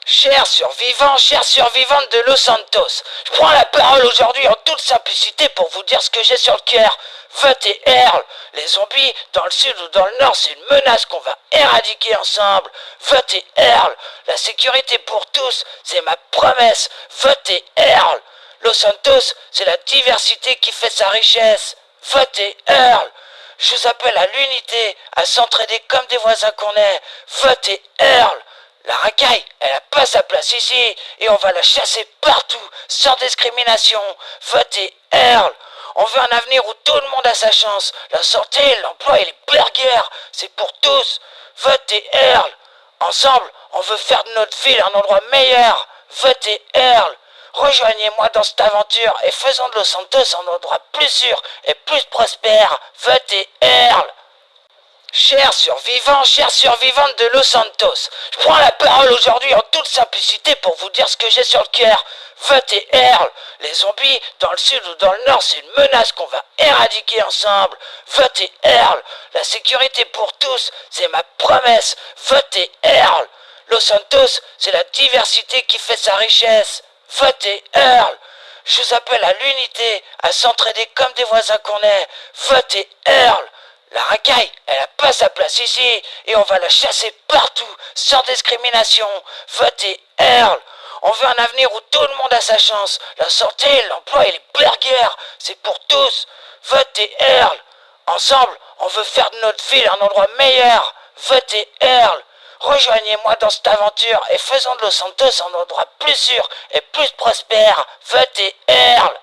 Chers survivantes de Los Santos, je prends la parole aujourd'hui en toute simplicité pour vous dire ce que j'ai sur le cœur. Votez Earl. Les zombies, dans le sud ou dans le nord, c'est une menace qu'on va éradiquer ensemble. Votez Earl. La sécurité pour tous, c'est ma promesse. Votez Earl. Los Santos, c'est la diversité qui fait sa richesse. Votez Earl. Je vous appelle à l'unité, à s'entraider comme des voisins qu'on est. Votez Earl. La racaille, elle n'a pas sa place ici, et on va la chasser partout, sans discrimination. Votez Earl. On veut un avenir où tout le monde a sa chance. La santé, l'emploi et les burgers, c'est pour tous. Votez Earl. Ensemble, on veut faire de notre ville un endroit meilleur. Votez Earl. Rejoignez-moi dans cette aventure et faisons de Los Santos un endroit plus sûr et plus prospère. Votez Earl. Chers survivantes de Los Santos, je prends la parole aujourd'hui en toute simplicité pour vous dire ce que j'ai sur le cœur. Votez Earl. Les zombies, dans le sud ou dans le nord, c'est une menace qu'on va éradiquer ensemble. Votez Earl. La sécurité pour tous, c'est ma promesse. Votez Earl. Los Santos, c'est la diversité qui fait sa richesse. Votez Earl. Je vous appelle à l'unité, à s'entraider comme des voisins qu'on est. Votez Earl. La racaille, elle n'a pas sa place ici, et on va la chasser partout, sans discrimination. Votez Earl. On veut un avenir où tout le monde a sa chance. La santé, l'emploi et les burgers, c'est pour tous. Votez Earl. Ensemble, on veut faire de notre ville un endroit meilleur. Votez Earl. Rejoignez-moi dans cette aventure et faisons de Los Santos un endroit plus sûr et plus prospère. Votez Earl.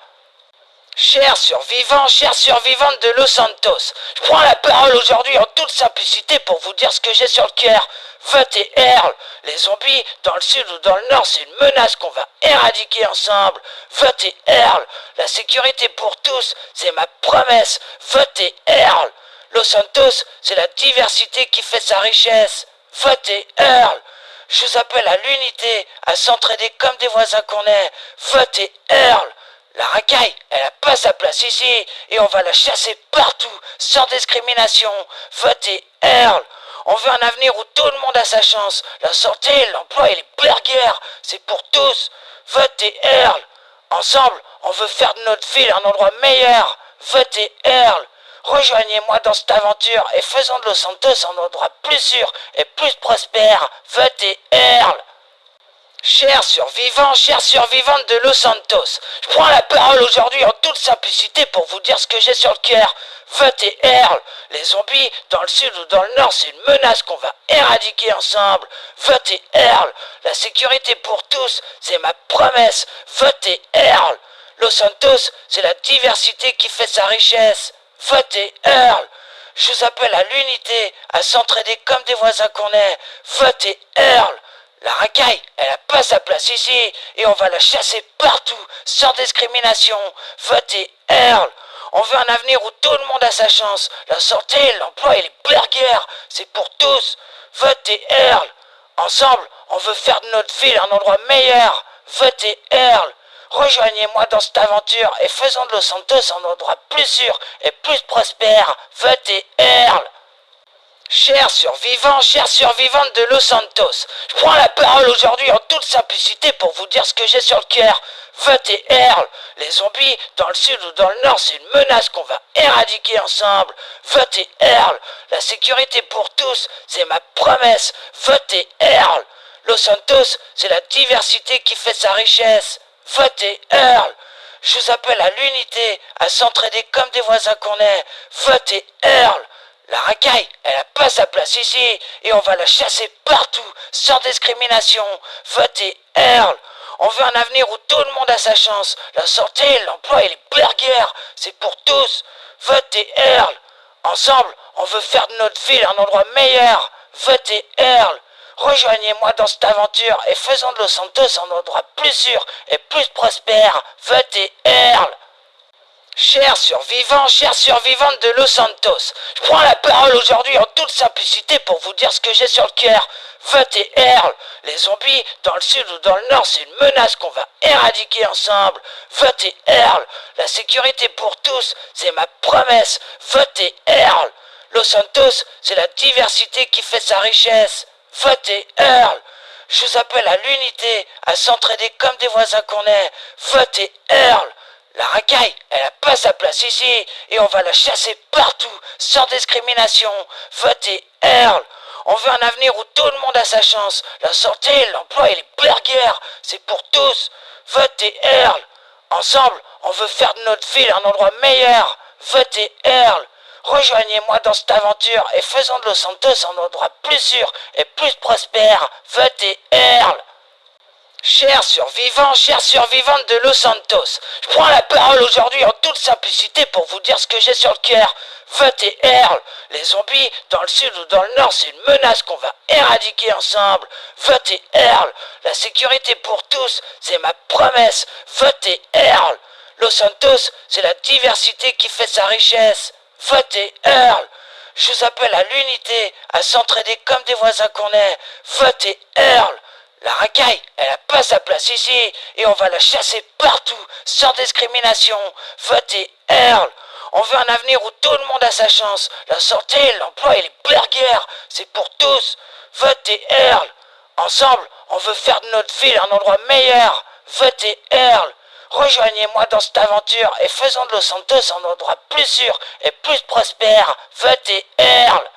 Chers survivantes de Los Santos, je prends la parole aujourd'hui en toute simplicité pour vous dire ce que j'ai sur le cœur. Votez Earl. Les zombies, dans le sud ou dans le nord, c'est une menace qu'on va éradiquer ensemble. Votez Earl. La sécurité pour tous, c'est ma promesse. Votez Earl. Los Santos, c'est la diversité qui fait sa richesse. Votez Earl. Je vous appelle à l'unité, à s'entraider comme des voisins qu'on est. Votez Earl. La racaille, elle a pas sa place ici, et on va la chasser partout, sans discrimination. Votez Earl. On veut un avenir où tout le monde a sa chance. La santé, l'emploi et les burgers, c'est pour tous. Votez Earl. Ensemble, on veut faire de notre ville un endroit meilleur. Votez Earl. Rejoignez-moi dans cette aventure et faisons de Los Santos un endroit plus sûr et plus prospère. Votez Earl. Chers survivantes de Los Santos, je prends la parole aujourd'hui en toute simplicité pour vous dire ce que j'ai sur le cœur. Votez Earl. Les zombies, dans le sud ou dans le nord, c'est une menace qu'on va éradiquer ensemble. Votez Earl. La sécurité pour tous, c'est ma promesse. Votez Earl. Los Santos, c'est la diversité qui fait sa richesse. Votez Earl. Je vous appelle à l'unité, à s'entraider comme des voisins qu'on est. Votez Earl. La racaille, elle a pas sa place ici, et on va la chasser partout, sans discrimination. Votez Earl. On veut un avenir où tout le monde a sa chance. La santé, l'emploi et les burgers, c'est pour tous. Votez Earl. Ensemble, on veut faire de notre ville un endroit meilleur. Votez Earl. Rejoignez-moi dans cette aventure et faisons de Los Santos un endroit plus sûr et plus prospère. Votez Earl. Chers survivantes de Los Santos, je prends la parole aujourd'hui en toute simplicité pour vous dire ce que j'ai sur le cœur. Votez Earl. Les zombies, dans le sud ou dans le nord, c'est une menace qu'on va éradiquer ensemble. Votez Earl. La sécurité pour tous, c'est ma promesse. Votez Earl. Los Santos, c'est la diversité qui fait sa richesse. Votez Earl. Je vous appelle à l'unité, à s'entraider comme des voisins qu'on est. Votez Earl. La racaille, elle a pas sa place ici, et on va la chasser partout, sans discrimination. Votez Earl. On veut un avenir où tout le monde a sa chance. La santé, l'emploi et les burgers, c'est pour tous. Votez Earl. Ensemble, on veut faire de notre ville un endroit meilleur. Votez Earl. Rejoignez-moi dans cette aventure et faisons de Los Santos un endroit plus sûr et plus prospère. Votez Earl. Chers survivantes de Los Santos, je prends la parole aujourd'hui en toute simplicité pour vous dire ce que j'ai sur le cœur. Votez Earl. Les zombies, dans le sud ou dans le nord, c'est une menace qu'on va éradiquer ensemble. Votez Earl. La sécurité pour tous, c'est ma promesse. Votez Earl. Los Santos, c'est la diversité qui fait sa richesse. Votez Earl. Je vous appelle à l'unité, à s'entraider comme des voisins qu'on est. Votez Earl. La racaille, elle a pas sa place ici, et on va la chasser partout, sans discrimination. Votez Earl. On veut un avenir où tout le monde a sa chance. La santé, l'emploi et les burgers, c'est pour tous. Votez Earl. Ensemble, on veut faire de notre ville un endroit meilleur. Votez Earl. Rejoignez-moi dans cette aventure et faisons de Los Santos un endroit plus sûr et plus prospère. Votez Earl. Chers survivantes de Los Santos, je prends la parole aujourd'hui en toute simplicité pour vous dire ce que j'ai sur le cœur. Votez Earl. Les zombies, dans le sud ou dans le nord, c'est une menace qu'on va éradiquer ensemble. Votez Earl. La sécurité pour tous, c'est ma promesse. Votez Earl. Los Santos, c'est la diversité qui fait sa richesse. Votez Earl. Je vous appelle à l'unité, à s'entraider comme des voisins qu'on est. Votez Earl. La racaille, elle a pas sa place ici, et on va la chasser partout, sans discrimination. Votez Earl. On veut un avenir où tout le monde a sa chance. La santé, l'emploi et les burgers, c'est pour tous. Votez Earl. Ensemble, on veut faire de notre ville un endroit meilleur. Votez Earl. Rejoignez-moi dans cette aventure et faisons de Los Santos un endroit plus sûr et plus prospère. Votez Earl.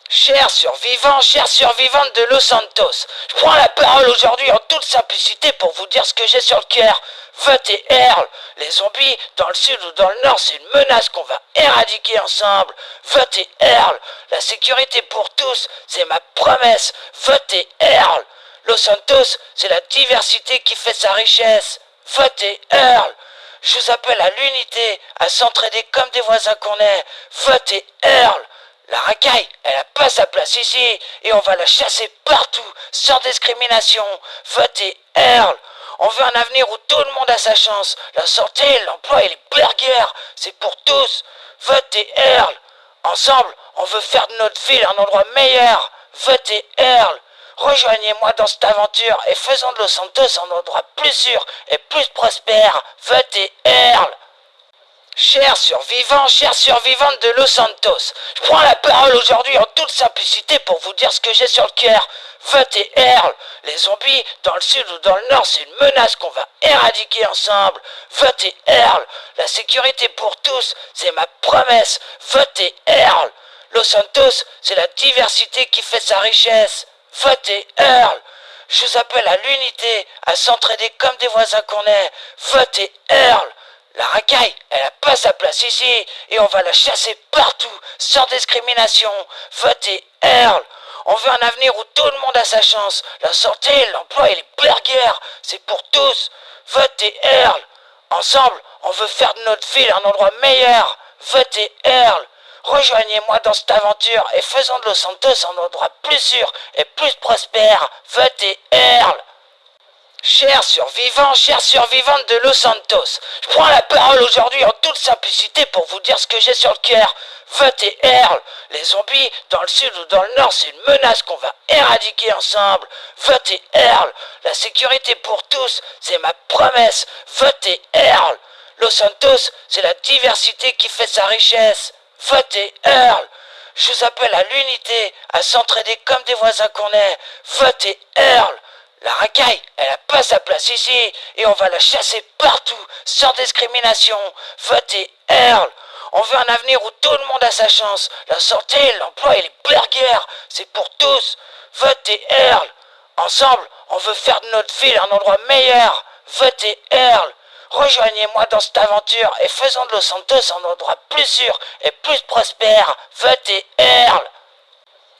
Chers survivantes de Los Santos, je prends la parole aujourd'hui en toute simplicité pour vous dire ce que j'ai sur le cœur. Votez Earl. Les zombies, dans le sud ou dans le nord, c'est une menace qu'on va éradiquer ensemble. Votez Earl. La sécurité pour tous, c'est ma promesse. Votez Earl. Los Santos, c'est la diversité qui fait sa richesse. Votez Earl. Je vous appelle à l'unité, à s'entraider comme des voisins qu'on est. Votez Earl. La racaille, elle a pas sa place ici, et on va la chasser partout, sans discrimination. Votez Earl. On veut un avenir où tout le monde a sa chance. La santé, l'emploi et les burgers, c'est pour tous. Votez Earl. Ensemble, on veut faire de notre ville un endroit meilleur. Votez Earl. Rejoignez-moi dans cette aventure et faisons de Los Santos un endroit plus sûr et plus prospère. Votez Earl. Chers survivantes de Los Santos, je prends la parole aujourd'hui en toute simplicité pour vous dire ce que j'ai sur le cœur. Votez Earl. Les zombies, dans le sud ou dans le nord, c'est une menace qu'on va éradiquer ensemble. Votez Earl. La sécurité pour tous, c'est ma promesse. Votez Earl. Los Santos, c'est la diversité qui fait sa richesse. Votez Earl. Je vous appelle à l'unité, à s'entraider comme des voisins qu'on est. Votez Earl. La racaille, elle n'a pas sa place ici, et on va la chasser partout, sans discrimination. Votez Earl. On veut un avenir où tout le monde a sa chance. La santé, l'emploi et les burgers, c'est pour tous. Votez Earl. Ensemble, on veut faire de notre ville un endroit meilleur. Votez Earl. Rejoignez-moi dans cette aventure et faisons de Los Santos un endroit plus sûr et plus prospère. Votez Earl. Chers survivantes de Los Santos, je prends la parole aujourd'hui en toute simplicité pour vous dire ce que j'ai sur le cœur. Votez Earl. Les zombies, dans le sud ou dans le nord, c'est une menace qu'on va éradiquer ensemble. Votez Earl. La sécurité pour tous, c'est ma promesse. Votez Earl. Los Santos, c'est la diversité qui fait sa richesse. Votez Earl. Je vous appelle à l'unité, à s'entraider comme des voisins qu'on est. Votez Earl. La racaille, elle n'a pas sa place ici, et on va la chasser partout, sans discrimination. Votez Earl. On veut un avenir où tout le monde a sa chance. La santé, l'emploi et les burgers, c'est pour tous. Votez Earl. Ensemble, on veut faire de notre ville un endroit meilleur. Votez Earl. Rejoignez-moi dans cette aventure et faisons de Los Santos un endroit plus sûr et plus prospère. Votez Earl.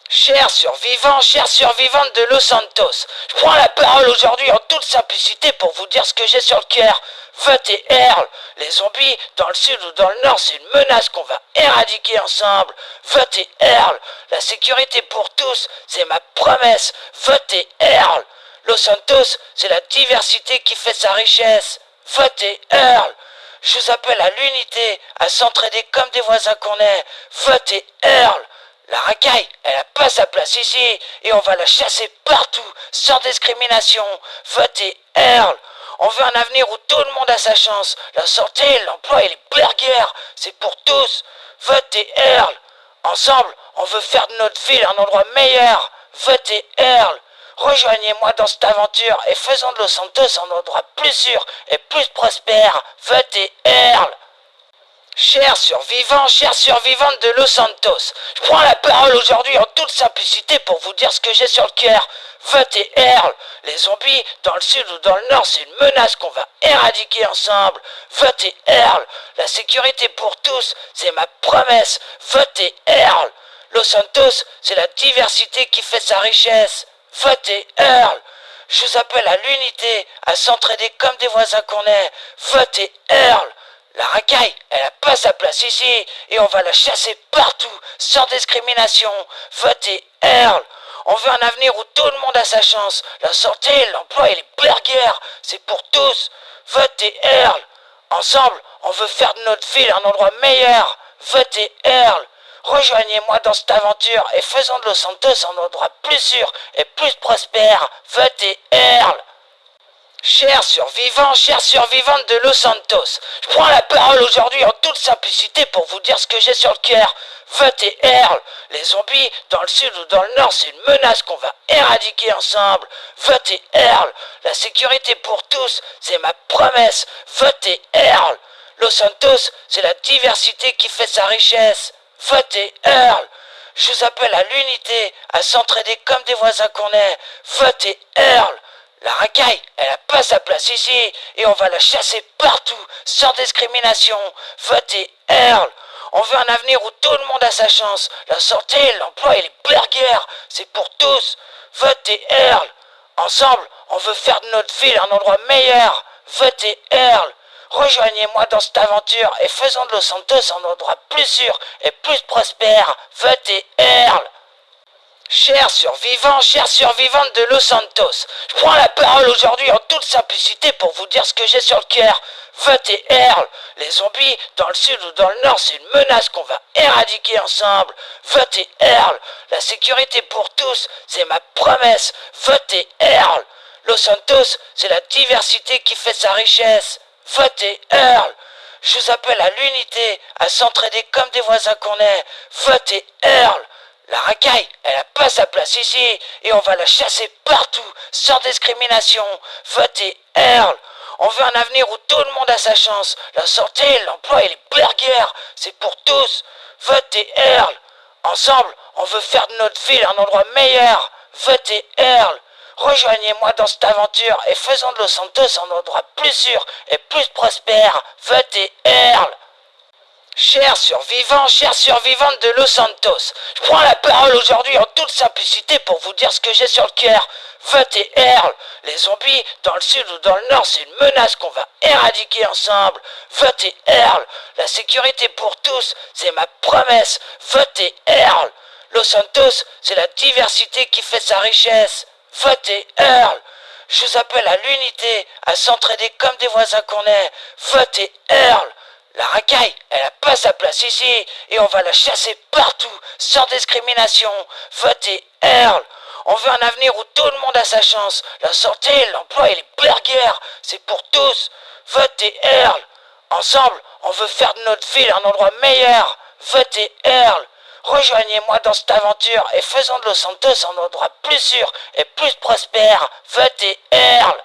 Chers survivantes de Los Santos, je prends la parole aujourd'hui en toute simplicité pour vous dire ce que j'ai sur le cœur. Votez Earl. Les zombies, dans le sud ou dans le nord, c'est une menace qu'on va éradiquer ensemble. Votez Earl. La sécurité pour tous, c'est ma promesse. Votez Earl. Los Santos, c'est la diversité qui fait sa richesse. Votez Earl. Je vous appelle à l'unité, à s'entraider comme des voisins qu'on est. Votez Earl. La racaille, elle n'a pas sa place ici, et on va la chasser partout, sans discrimination. Votez Earl. On veut un avenir où tout le monde a sa chance. La santé, l'emploi et les burgers, c'est pour tous. Votez Earl. Ensemble, on veut faire de notre ville un endroit meilleur. Votez Earl. Rejoignez-moi dans cette aventure et faisons de Los Santos un endroit plus sûr et plus prospère. Votez Earl. Chers survivantes de Los Santos, je prends la parole aujourd'hui en toute simplicité pour vous dire ce que j'ai sur le cœur. Votez Earl. Les zombies, dans le sud ou dans le nord, c'est une menace qu'on va éradiquer ensemble. Votez Earl. La sécurité pour tous, c'est ma promesse. Votez Earl. Los Santos, c'est la diversité qui fait sa richesse. Votez Earl. Je vous appelle à l'unité, à s'entraider comme des voisins qu'on est. Votez Earl. La racaille, elle n'a pas sa place ici, et on va la chasser partout, sans discrimination. Votez Earl. On veut un avenir où tout le monde a sa chance. La santé, l'emploi et les burgers, c'est pour tous. Votez Earl. Ensemble, on veut faire de notre ville un endroit meilleur. Votez Earl. Rejoignez-moi dans cette aventure et faisons de Los Santos un endroit plus sûr et plus prospère. Votez Earl. Chers survivantes de Los Santos, je prends la parole aujourd'hui en toute simplicité pour vous dire ce que j'ai sur le cœur. Votez Earl. Les zombies, dans le sud ou dans le nord, c'est une menace qu'on va éradiquer ensemble. Votez Earl. La sécurité pour tous, c'est ma promesse. Votez Earl. Los Santos, c'est la diversité qui fait sa richesse. Votez Earl. Je vous appelle à l'unité, à s'entraider comme des voisins qu'on est. Votez Earl. La racaille, elle n'a pas sa place ici, et on va la chasser partout, sans discrimination. Votez Earl. On veut un avenir où tout le monde a sa chance. La santé, l'emploi et les burgers, c'est pour tous. Votez Earl. Ensemble, on veut faire de notre ville un endroit meilleur. Votez Earl. Rejoignez-moi dans cette aventure et faisons de Los Santos un endroit plus sûr et plus prospère. Votez Earl. Chers survivantes de Los Santos, je prends la parole aujourd'hui en toute simplicité pour vous dire ce que j'ai sur le cœur. Votez Earl. Les zombies, dans le sud ou dans le nord, c'est une menace qu'on va éradiquer ensemble. Votez Earl. La sécurité pour tous, c'est ma promesse. Votez Earl. Los Santos, c'est la diversité qui fait sa richesse. Votez Earl. Je vous appelle à l'unité, à s'entraider comme des voisins qu'on est. Votez Earl. La racaille, elle n'a pas sa place ici, et on va la chasser partout, sans discrimination. Votez Earl. On veut un avenir où tout le monde a sa chance. La santé, l'emploi et les burgers, c'est pour tous. Votez Earl. Ensemble, on veut faire de notre ville un endroit meilleur. Votez Earl. Rejoignez-moi dans cette aventure et faisons de Los Santos un endroit plus sûr et plus prospère. Votez Earl. Chers survivantes de Los Santos, je prends la parole aujourd'hui en toute simplicité pour vous dire ce que j'ai sur le cœur. Votez Earl. Les zombies, dans le sud ou dans le nord, c'est une menace qu'on va éradiquer ensemble. Votez Earl. La sécurité pour tous, c'est ma promesse. Votez Earl. Los Santos, c'est la diversité qui fait sa richesse. Votez Earl. Je vous appelle à l'unité, à s'entraider comme des voisins qu'on est. Votez Earl. La racaille, elle n'a pas sa place ici, et on va la chasser partout, sans discrimination. Votez Earl. On veut un avenir où tout le monde a sa chance. La santé, l'emploi et les burgers, c'est pour tous. Votez Earl. Ensemble, on veut faire de notre ville un endroit meilleur. Votez Earl. Rejoignez-moi dans cette aventure et faisons de Los Santos un endroit plus sûr et plus prospère. Votez Earl.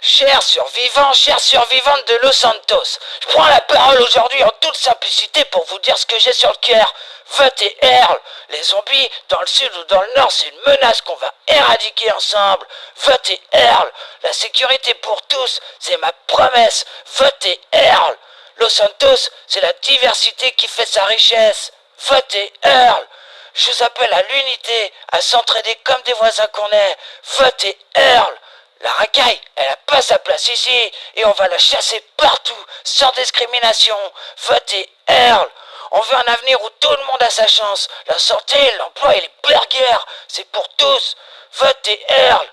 Chers survivantes de Los Santos, je prends la parole aujourd'hui en toute simplicité pour vous dire ce que j'ai sur le cœur. Votez Earl. Les zombies, dans le sud ou dans le nord, c'est une menace qu'on va éradiquer ensemble. Votez Earl. La sécurité pour tous, c'est ma promesse. Votez Earl. Los Santos, c'est la diversité qui fait sa richesse. Votez Earl. Je vous appelle à l'unité, à s'entraider comme des voisins qu'on est. Votez Earl. La racaille, elle n'a pas sa place ici, et on va la chasser partout, sans discrimination. Votez Earl. On veut un avenir où tout le monde a sa chance. La santé, l'emploi et les burgers, c'est pour tous. Votez Earl.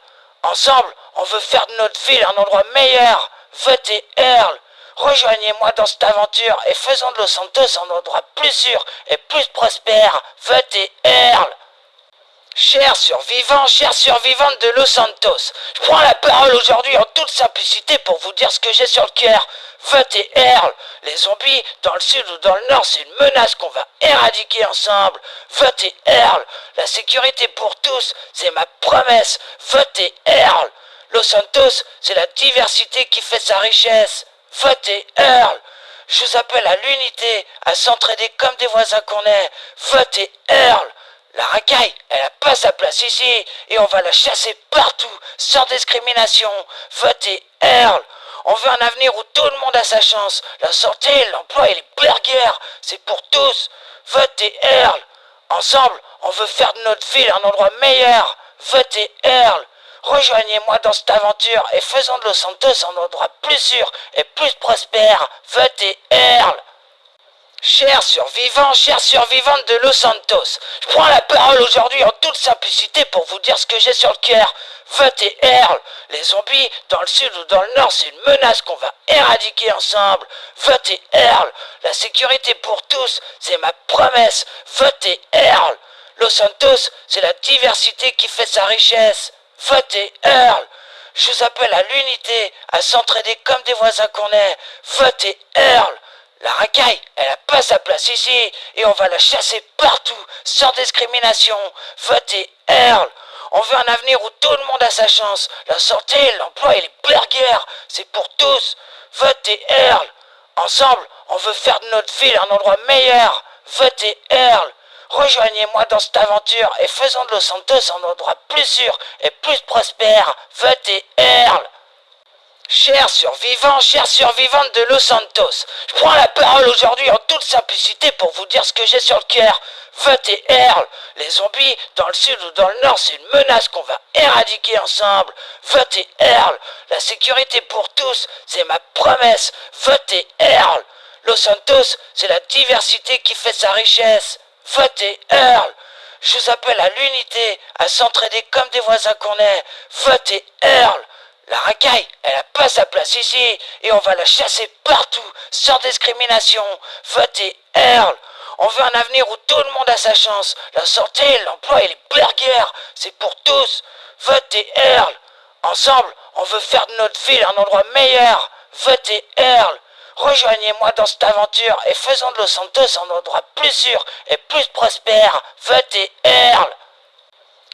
Ensemble, on veut faire de notre ville un endroit meilleur. Votez Earl. Rejoignez-moi dans cette aventure et faisons de Los Santos un endroit plus sûr et plus prospère. Votez Earl. Chers survivantes de Los Santos, je prends la parole aujourd'hui en toute simplicité pour vous dire ce que j'ai sur le cœur. Votez Earl. Les zombies, dans le sud ou dans le nord, c'est une menace qu'on va éradiquer ensemble. Votez Earl. La sécurité pour tous, c'est ma promesse. Votez Earl. Los Santos, c'est la diversité qui fait sa richesse. Votez Earl. Je vous appelle à l'unité, à s'entraider comme des voisins qu'on est. Votez Earl. La racaille, elle n'a pas sa place ici, et on va la chasser partout, sans discrimination. Votez Earl. On veut un avenir où tout le monde a sa chance. La santé, l'emploi et les burgers, c'est pour tous. Votez Earl. Ensemble, on veut faire de notre ville un endroit meilleur. Votez Earl. Rejoignez-moi dans cette aventure et faisons de Los Santos un endroit plus sûr et plus prospère. Votez Earl. Chers survivantes de Los Santos, je prends la parole aujourd'hui en toute simplicité pour vous dire ce que j'ai sur le cœur. Votez Earl. Les zombies, dans le sud ou dans le nord, c'est une menace qu'on va éradiquer ensemble. Votez Earl. La sécurité pour tous, c'est ma promesse. Votez Earl. Los Santos, c'est la diversité qui fait sa richesse. Votez Earl. Je vous appelle à l'unité, à s'entraider comme des voisins qu'on est. Votez Earl. La racaille, elle n'a pas sa place ici, et on va la chasser partout, sans discrimination. Votez Earl. On veut un avenir où tout le monde a sa chance. La santé, l'emploi et les burgers, c'est pour tous. Votez Earl. Ensemble, on veut faire de notre ville un endroit meilleur. Votez Earl. Rejoignez-moi dans cette aventure et faisons de Los Santos un endroit plus sûr et plus prospère. Votez Earl. Chers survivantes de Los Santos, je prends la parole aujourd'hui en toute simplicité pour vous dire ce que j'ai sur le cœur. Votez Earl. Les zombies, dans le sud ou dans le nord, c'est une menace qu'on va éradiquer ensemble. Votez Earl. La sécurité pour tous, c'est ma promesse. Votez Earl. Los Santos, c'est la diversité qui fait sa richesse. Votez Earl. Je vous appelle à l'unité, à s'entraider comme des voisins qu'on est. Votez Earl. La racaille, elle a pas sa place ici, et on va la chasser partout, sans discrimination. Votez Earl. On veut un avenir où tout le monde a sa chance. La santé, l'emploi et les burgers, c'est pour tous. Votez Earl. Ensemble, on veut faire de notre ville un endroit meilleur. Votez Earl. Rejoignez-moi dans cette aventure et faisons de Los Santos un endroit plus sûr et plus prospère. Votez Earl.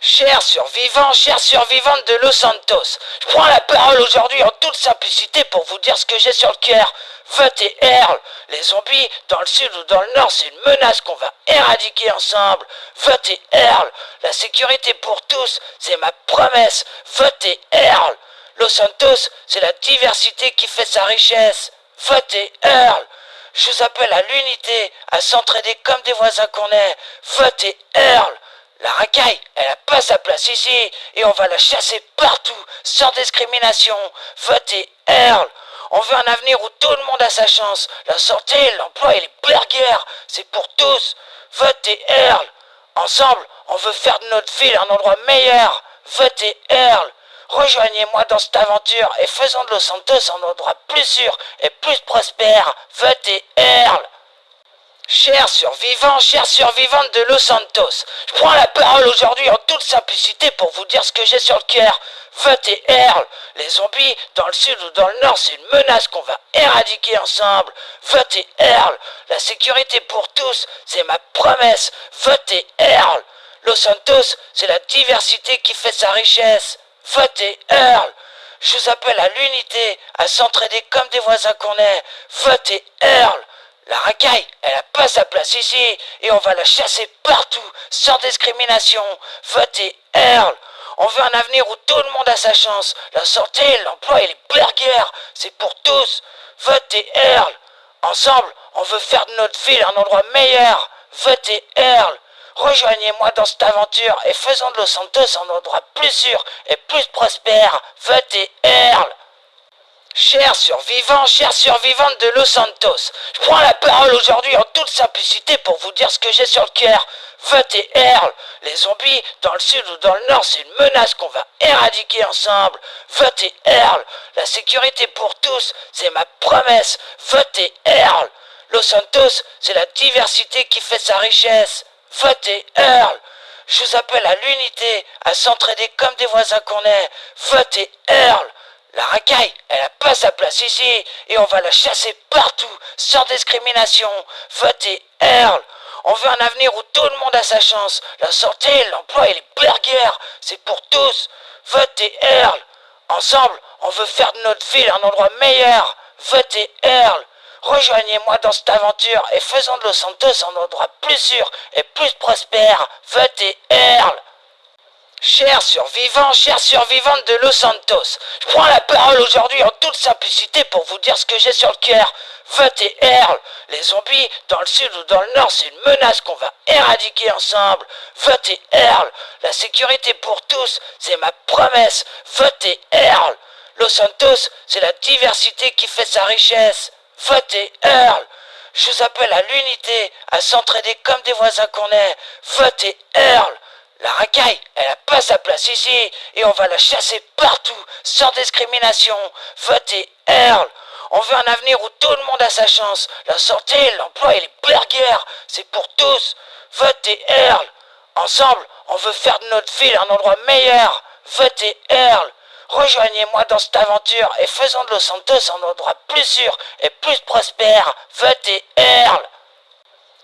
Chers survivantes de Los Santos, je prends la parole aujourd'hui en toute simplicité pour vous dire ce que j'ai sur le cœur. Votez Earl. Les zombies, dans le sud ou dans le nord, c'est une menace qu'on va éradiquer ensemble. Votez Earl. La sécurité pour tous, c'est ma promesse. Votez Earl. Los Santos, c'est la diversité qui fait sa richesse. Votez Earl. Je vous appelle à l'unité, à s'entraider comme des voisins qu'on est. Votez Earl. La racaille, elle a pas sa place ici, et on va la chasser partout, sans discrimination. Votez Earl. On veut un avenir où tout le monde a sa chance. La santé, l'emploi et les burgers, c'est pour tous. Votez Earl. Ensemble, on veut faire de notre ville un endroit meilleur. Votez Earl. Rejoignez-moi dans cette aventure et faisons de Los Santos un endroit plus sûr et plus prospère. Votez Earl. Chers survivantes de Los Santos, je prends la parole aujourd'hui en toute simplicité pour vous dire ce que j'ai sur le cœur. Votez Earl. Les zombies, dans le sud ou dans le nord, c'est une menace qu'on va éradiquer ensemble. Votez Earl. La sécurité pour tous, c'est ma promesse. Votez Earl. Los Santos, c'est la diversité qui fait sa richesse. Votez Earl. Je vous appelle à l'unité, à s'entraider comme des voisins qu'on est. Votez Earl. La racaille, elle a pas sa place ici, et on va la chasser partout, sans discrimination. Votez Earl. On veut un avenir où tout le monde a sa chance. La santé, l'emploi et les burgers, c'est pour tous. Votez Earl. Ensemble, on veut faire de notre ville un endroit meilleur. Votez Earl. Rejoignez-moi dans cette aventure et faisons de Los Santos un endroit plus sûr et plus prospère. Votez Earl. Chers survivantes de Los Santos, je prends la parole aujourd'hui en toute simplicité pour vous dire ce que j'ai sur le cœur. Votez Earl. Les zombies, dans le sud ou dans le nord, c'est une menace qu'on va éradiquer ensemble. Votez Earl. La sécurité pour tous, c'est ma promesse. Votez Earl. Los Santos, c'est la diversité qui fait sa richesse. Votez Earl. Je vous appelle à l'unité, à s'entraider comme des voisins qu'on est. Votez Earl. La racaille, elle a pas sa place ici, et on va la chasser partout, sans discrimination. Votez Earl. On veut un avenir où tout le monde a sa chance. La santé, l'emploi et les burgers, c'est pour tous. Votez Earl. Ensemble, on veut faire de notre ville un endroit meilleur. Votez Earl. Rejoignez-moi dans cette aventure et faisons de Los Santos un endroit plus sûr et plus prospère. Votez Earl. Chers survivantes de Los Santos, je prends la parole aujourd'hui en toute simplicité pour vous dire ce que j'ai sur le cœur. Votez Earl. Les zombies, dans le sud ou dans le nord, c'est une menace qu'on va éradiquer ensemble. Votez Earl. La sécurité pour tous, c'est ma promesse. Votez Earl. Los Santos, c'est la diversité qui fait sa richesse. Votez Earl. Je vous appelle à l'unité, à s'entraider comme des voisins qu'on est. Votez Earl. La racaille, elle a pas sa place ici, et on va la chasser partout, sans discrimination. Votez Earl. On veut un avenir où tout le monde a sa chance. La santé, l'emploi et les burgers, c'est pour tous. Votez Earl. Ensemble, on veut faire de notre ville un endroit meilleur. Votez Earl. Rejoignez-moi dans cette aventure et faisons de Los Santos un endroit plus sûr et plus prospère. Votez Earl.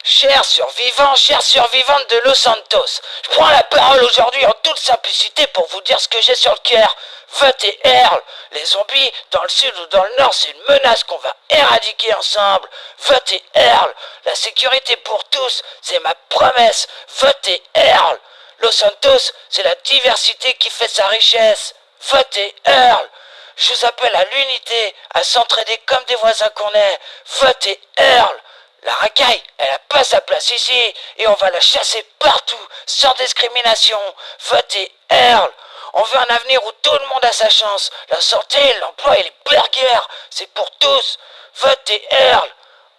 Chers survivantes de Los Santos, je prends la parole aujourd'hui en toute simplicité pour vous dire ce que j'ai sur le cœur. Votez Earl. Les zombies, dans le sud ou dans le nord, c'est une menace qu'on va éradiquer ensemble. Votez Earl. La sécurité pour tous, c'est ma promesse. Votez Earl. Los Santos, c'est la diversité qui fait sa richesse. Votez Earl. Je vous appelle à l'unité, à s'entraider comme des voisins qu'on est. Votez Earl. La racaille, elle a pas sa place ici, et on va la chasser partout, sans discrimination. Votez Earl. On veut un avenir où tout le monde a sa chance. La santé, l'emploi et les burgers, c'est pour tous. Votez Earl.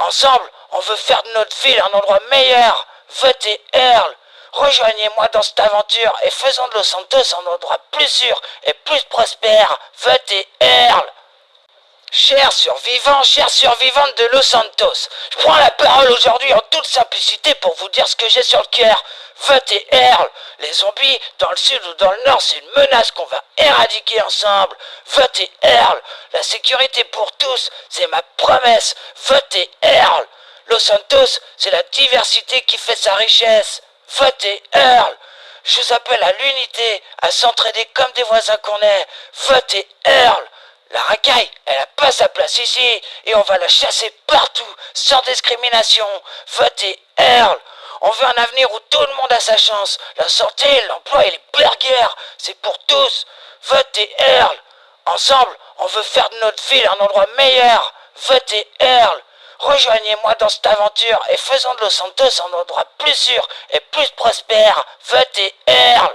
Ensemble, on veut faire de notre ville un endroit meilleur. Votez Earl. Rejoignez-moi dans cette aventure et faisons de Los Santos un endroit plus sûr et plus prospère. Votez Earl. Chers survivantes de Los Santos, je prends la parole aujourd'hui en toute simplicité pour vous dire ce que j'ai sur le cœur. Votez Earl. Les zombies, dans le sud ou dans le nord, c'est une menace qu'on va éradiquer ensemble. Votez Earl. La sécurité pour tous, c'est ma promesse. Votez Earl. Los Santos, c'est la diversité qui fait sa richesse. Votez Earl. Je vous appelle à l'unité, à s'entraider comme des voisins qu'on est. Votez Earl. La racaille, elle n'a pas sa place ici, et on va la chasser partout, sans discrimination. Votez Earl. On veut un avenir où tout le monde a sa chance. La santé, l'emploi et les burgers, c'est pour tous. Votez Earl. Ensemble, on veut faire de notre ville un endroit meilleur. Votez Earl. Rejoignez-moi dans cette aventure et faisons de Los Santos un endroit plus sûr et plus prospère. Votez Earl.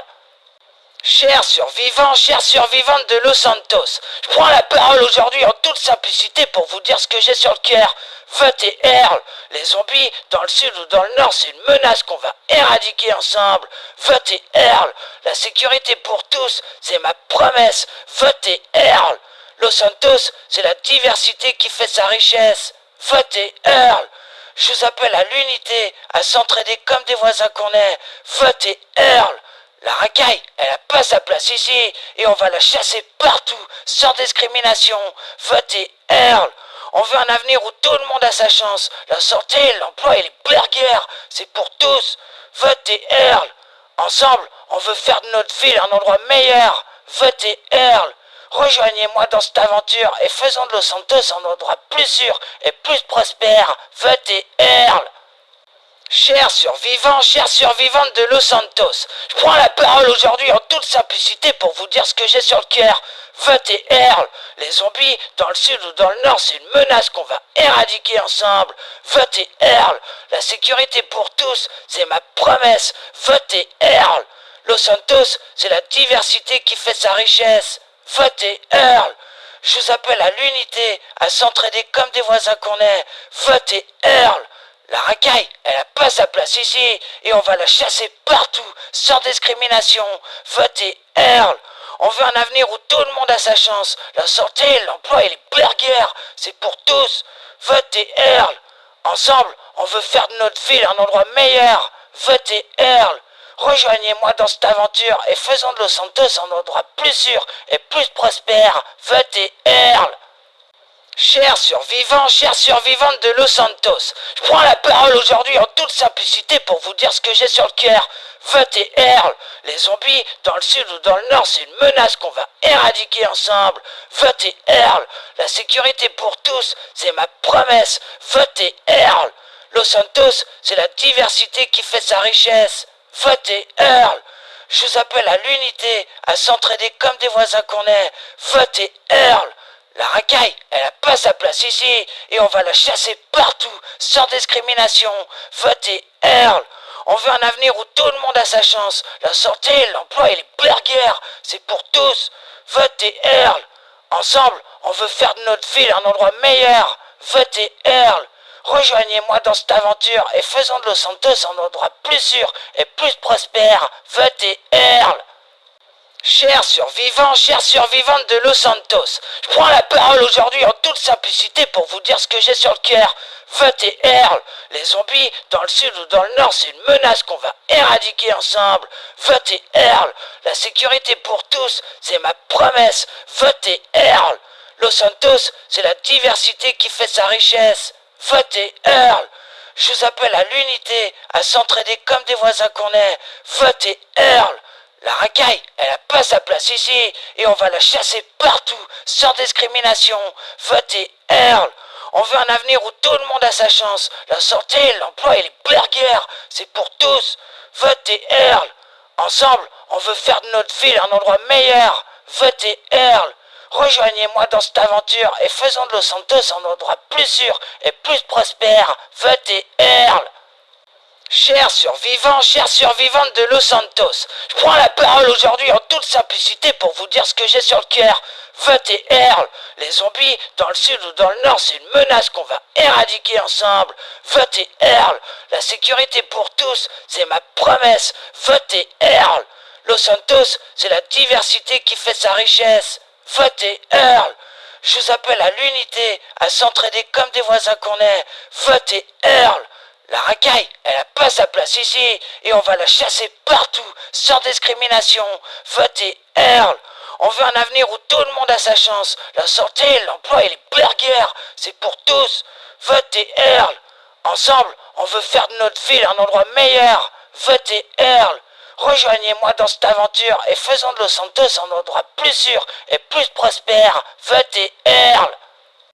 Chers survivantes de Los Santos, je prends la parole aujourd'hui en toute simplicité pour vous dire ce que j'ai sur le cœur. Votez Earl. Les zombies, dans le sud ou dans le nord, c'est une menace qu'on va éradiquer ensemble. Votez Earl. La sécurité pour tous, c'est ma promesse. Votez Earl. Los Santos, c'est la diversité qui fait sa richesse. Votez Earl. Je vous appelle à l'unité, à s'entraider comme des voisins qu'on est. Votez Earl. La racaille, elle n'a pas sa place ici, et on va la chasser partout, sans discrimination. Votez Earl. On veut un avenir où tout le monde a sa chance. La santé, l'emploi et les burgers, c'est pour tous. Votez Earl. Ensemble, on veut faire de notre ville un endroit meilleur. Votez Earl. Rejoignez-moi dans cette aventure et faisons de Los Santos un endroit plus sûr et plus prospère. Votez Earl. Chers survivantes de Los Santos, je prends la parole aujourd'hui en toute simplicité pour vous dire ce que j'ai sur le cœur. Votez Earl. Les zombies, dans le sud ou dans le nord, c'est une menace qu'on va éradiquer ensemble. Votez Earl. La sécurité pour tous, c'est ma promesse. Votez Earl. Los Santos, c'est la diversité qui fait sa richesse. Votez Earl. Je vous appelle à l'unité, à s'entraider comme des voisins qu'on est. Votez Earl. La racaille, elle n'a pas sa place ici, et on va la chasser partout, sans discrimination. Votez Earl. On veut un avenir où tout le monde a sa chance. La santé, l'emploi et les burgers, c'est pour tous. Votez Earl. Ensemble, on veut faire de notre ville un endroit meilleur. Votez Earl. Rejoignez-moi dans cette aventure et faisons de Los Santos un endroit plus sûr et plus prospère. Votez Earl. Chers survivantes de Los Santos, je prends la parole aujourd'hui en toute simplicité pour vous dire ce que j'ai sur le cœur. Votez Earl. Les zombies, dans le sud ou dans le nord, c'est une menace qu'on va éradiquer ensemble. Votez Earl. La sécurité pour tous, c'est ma promesse. Votez Earl. Los Santos, c'est la diversité qui fait sa richesse. Votez Earl. Je vous appelle à l'unité, à s'entraider comme des voisins qu'on est. Votez Earl. La racaille, elle n'a pas sa place ici, et on va la chasser partout, sans discrimination. Votez Earl. On veut un avenir où tout le monde a sa chance. La santé, l'emploi et les burgers, c'est pour tous. Votez Earl. Ensemble, on veut faire de notre ville un endroit meilleur. Votez Earl. Rejoignez-moi dans cette aventure et faisons de Los Santos un endroit plus sûr et plus prospère. Votez Earl. Chers survivantes de Los Santos, je prends la parole aujourd'hui en toute simplicité pour vous dire ce que j'ai sur le cœur. Votez Earl. Les zombies, dans le sud ou dans le nord, c'est une menace qu'on va éradiquer ensemble. Votez Earl. La sécurité pour tous, c'est ma promesse. Votez Earl. Los Santos, c'est la diversité qui fait sa richesse. Votez Earl. Je vous appelle à l'unité, à s'entraider comme des voisins qu'on est. Votez Earl. La racaille, elle n'a pas sa place ici, et on va la chasser partout, sans discrimination. Votez Earl. On veut un avenir où tout le monde a sa chance. La santé, l'emploi et les burgers, c'est pour tous. Votez Earl. Ensemble, on veut faire de notre ville un endroit meilleur. Votez Earl. Rejoignez-moi dans cette aventure et faisons de Los Santos un endroit plus sûr et plus prospère. Votez Earl. Chers survivantes de Los Santos, je prends la parole aujourd'hui en toute simplicité pour vous dire ce que j'ai sur le cœur. Votez Earl. Les zombies, dans le sud ou dans le nord, c'est une menace qu'on va éradiquer ensemble. Votez Earl. La sécurité pour tous, c'est ma promesse. Votez Earl. Los Santos, c'est la diversité qui fait sa richesse. Votez Earl. Je vous appelle à l'unité, à s'entraider comme des voisins qu'on est. Votez Earl. La racaille, elle n'a pas sa place ici, et on va la chasser partout, sans discrimination. Votez Earl. On veut un avenir où tout le monde a sa chance. La santé, l'emploi et les burgers, c'est pour tous. Votez Earl. Ensemble, on veut faire de notre ville un endroit meilleur. Votez Earl. Rejoignez-moi dans cette aventure et faisons de Los Santos un endroit plus sûr et plus prospère. Votez Earl.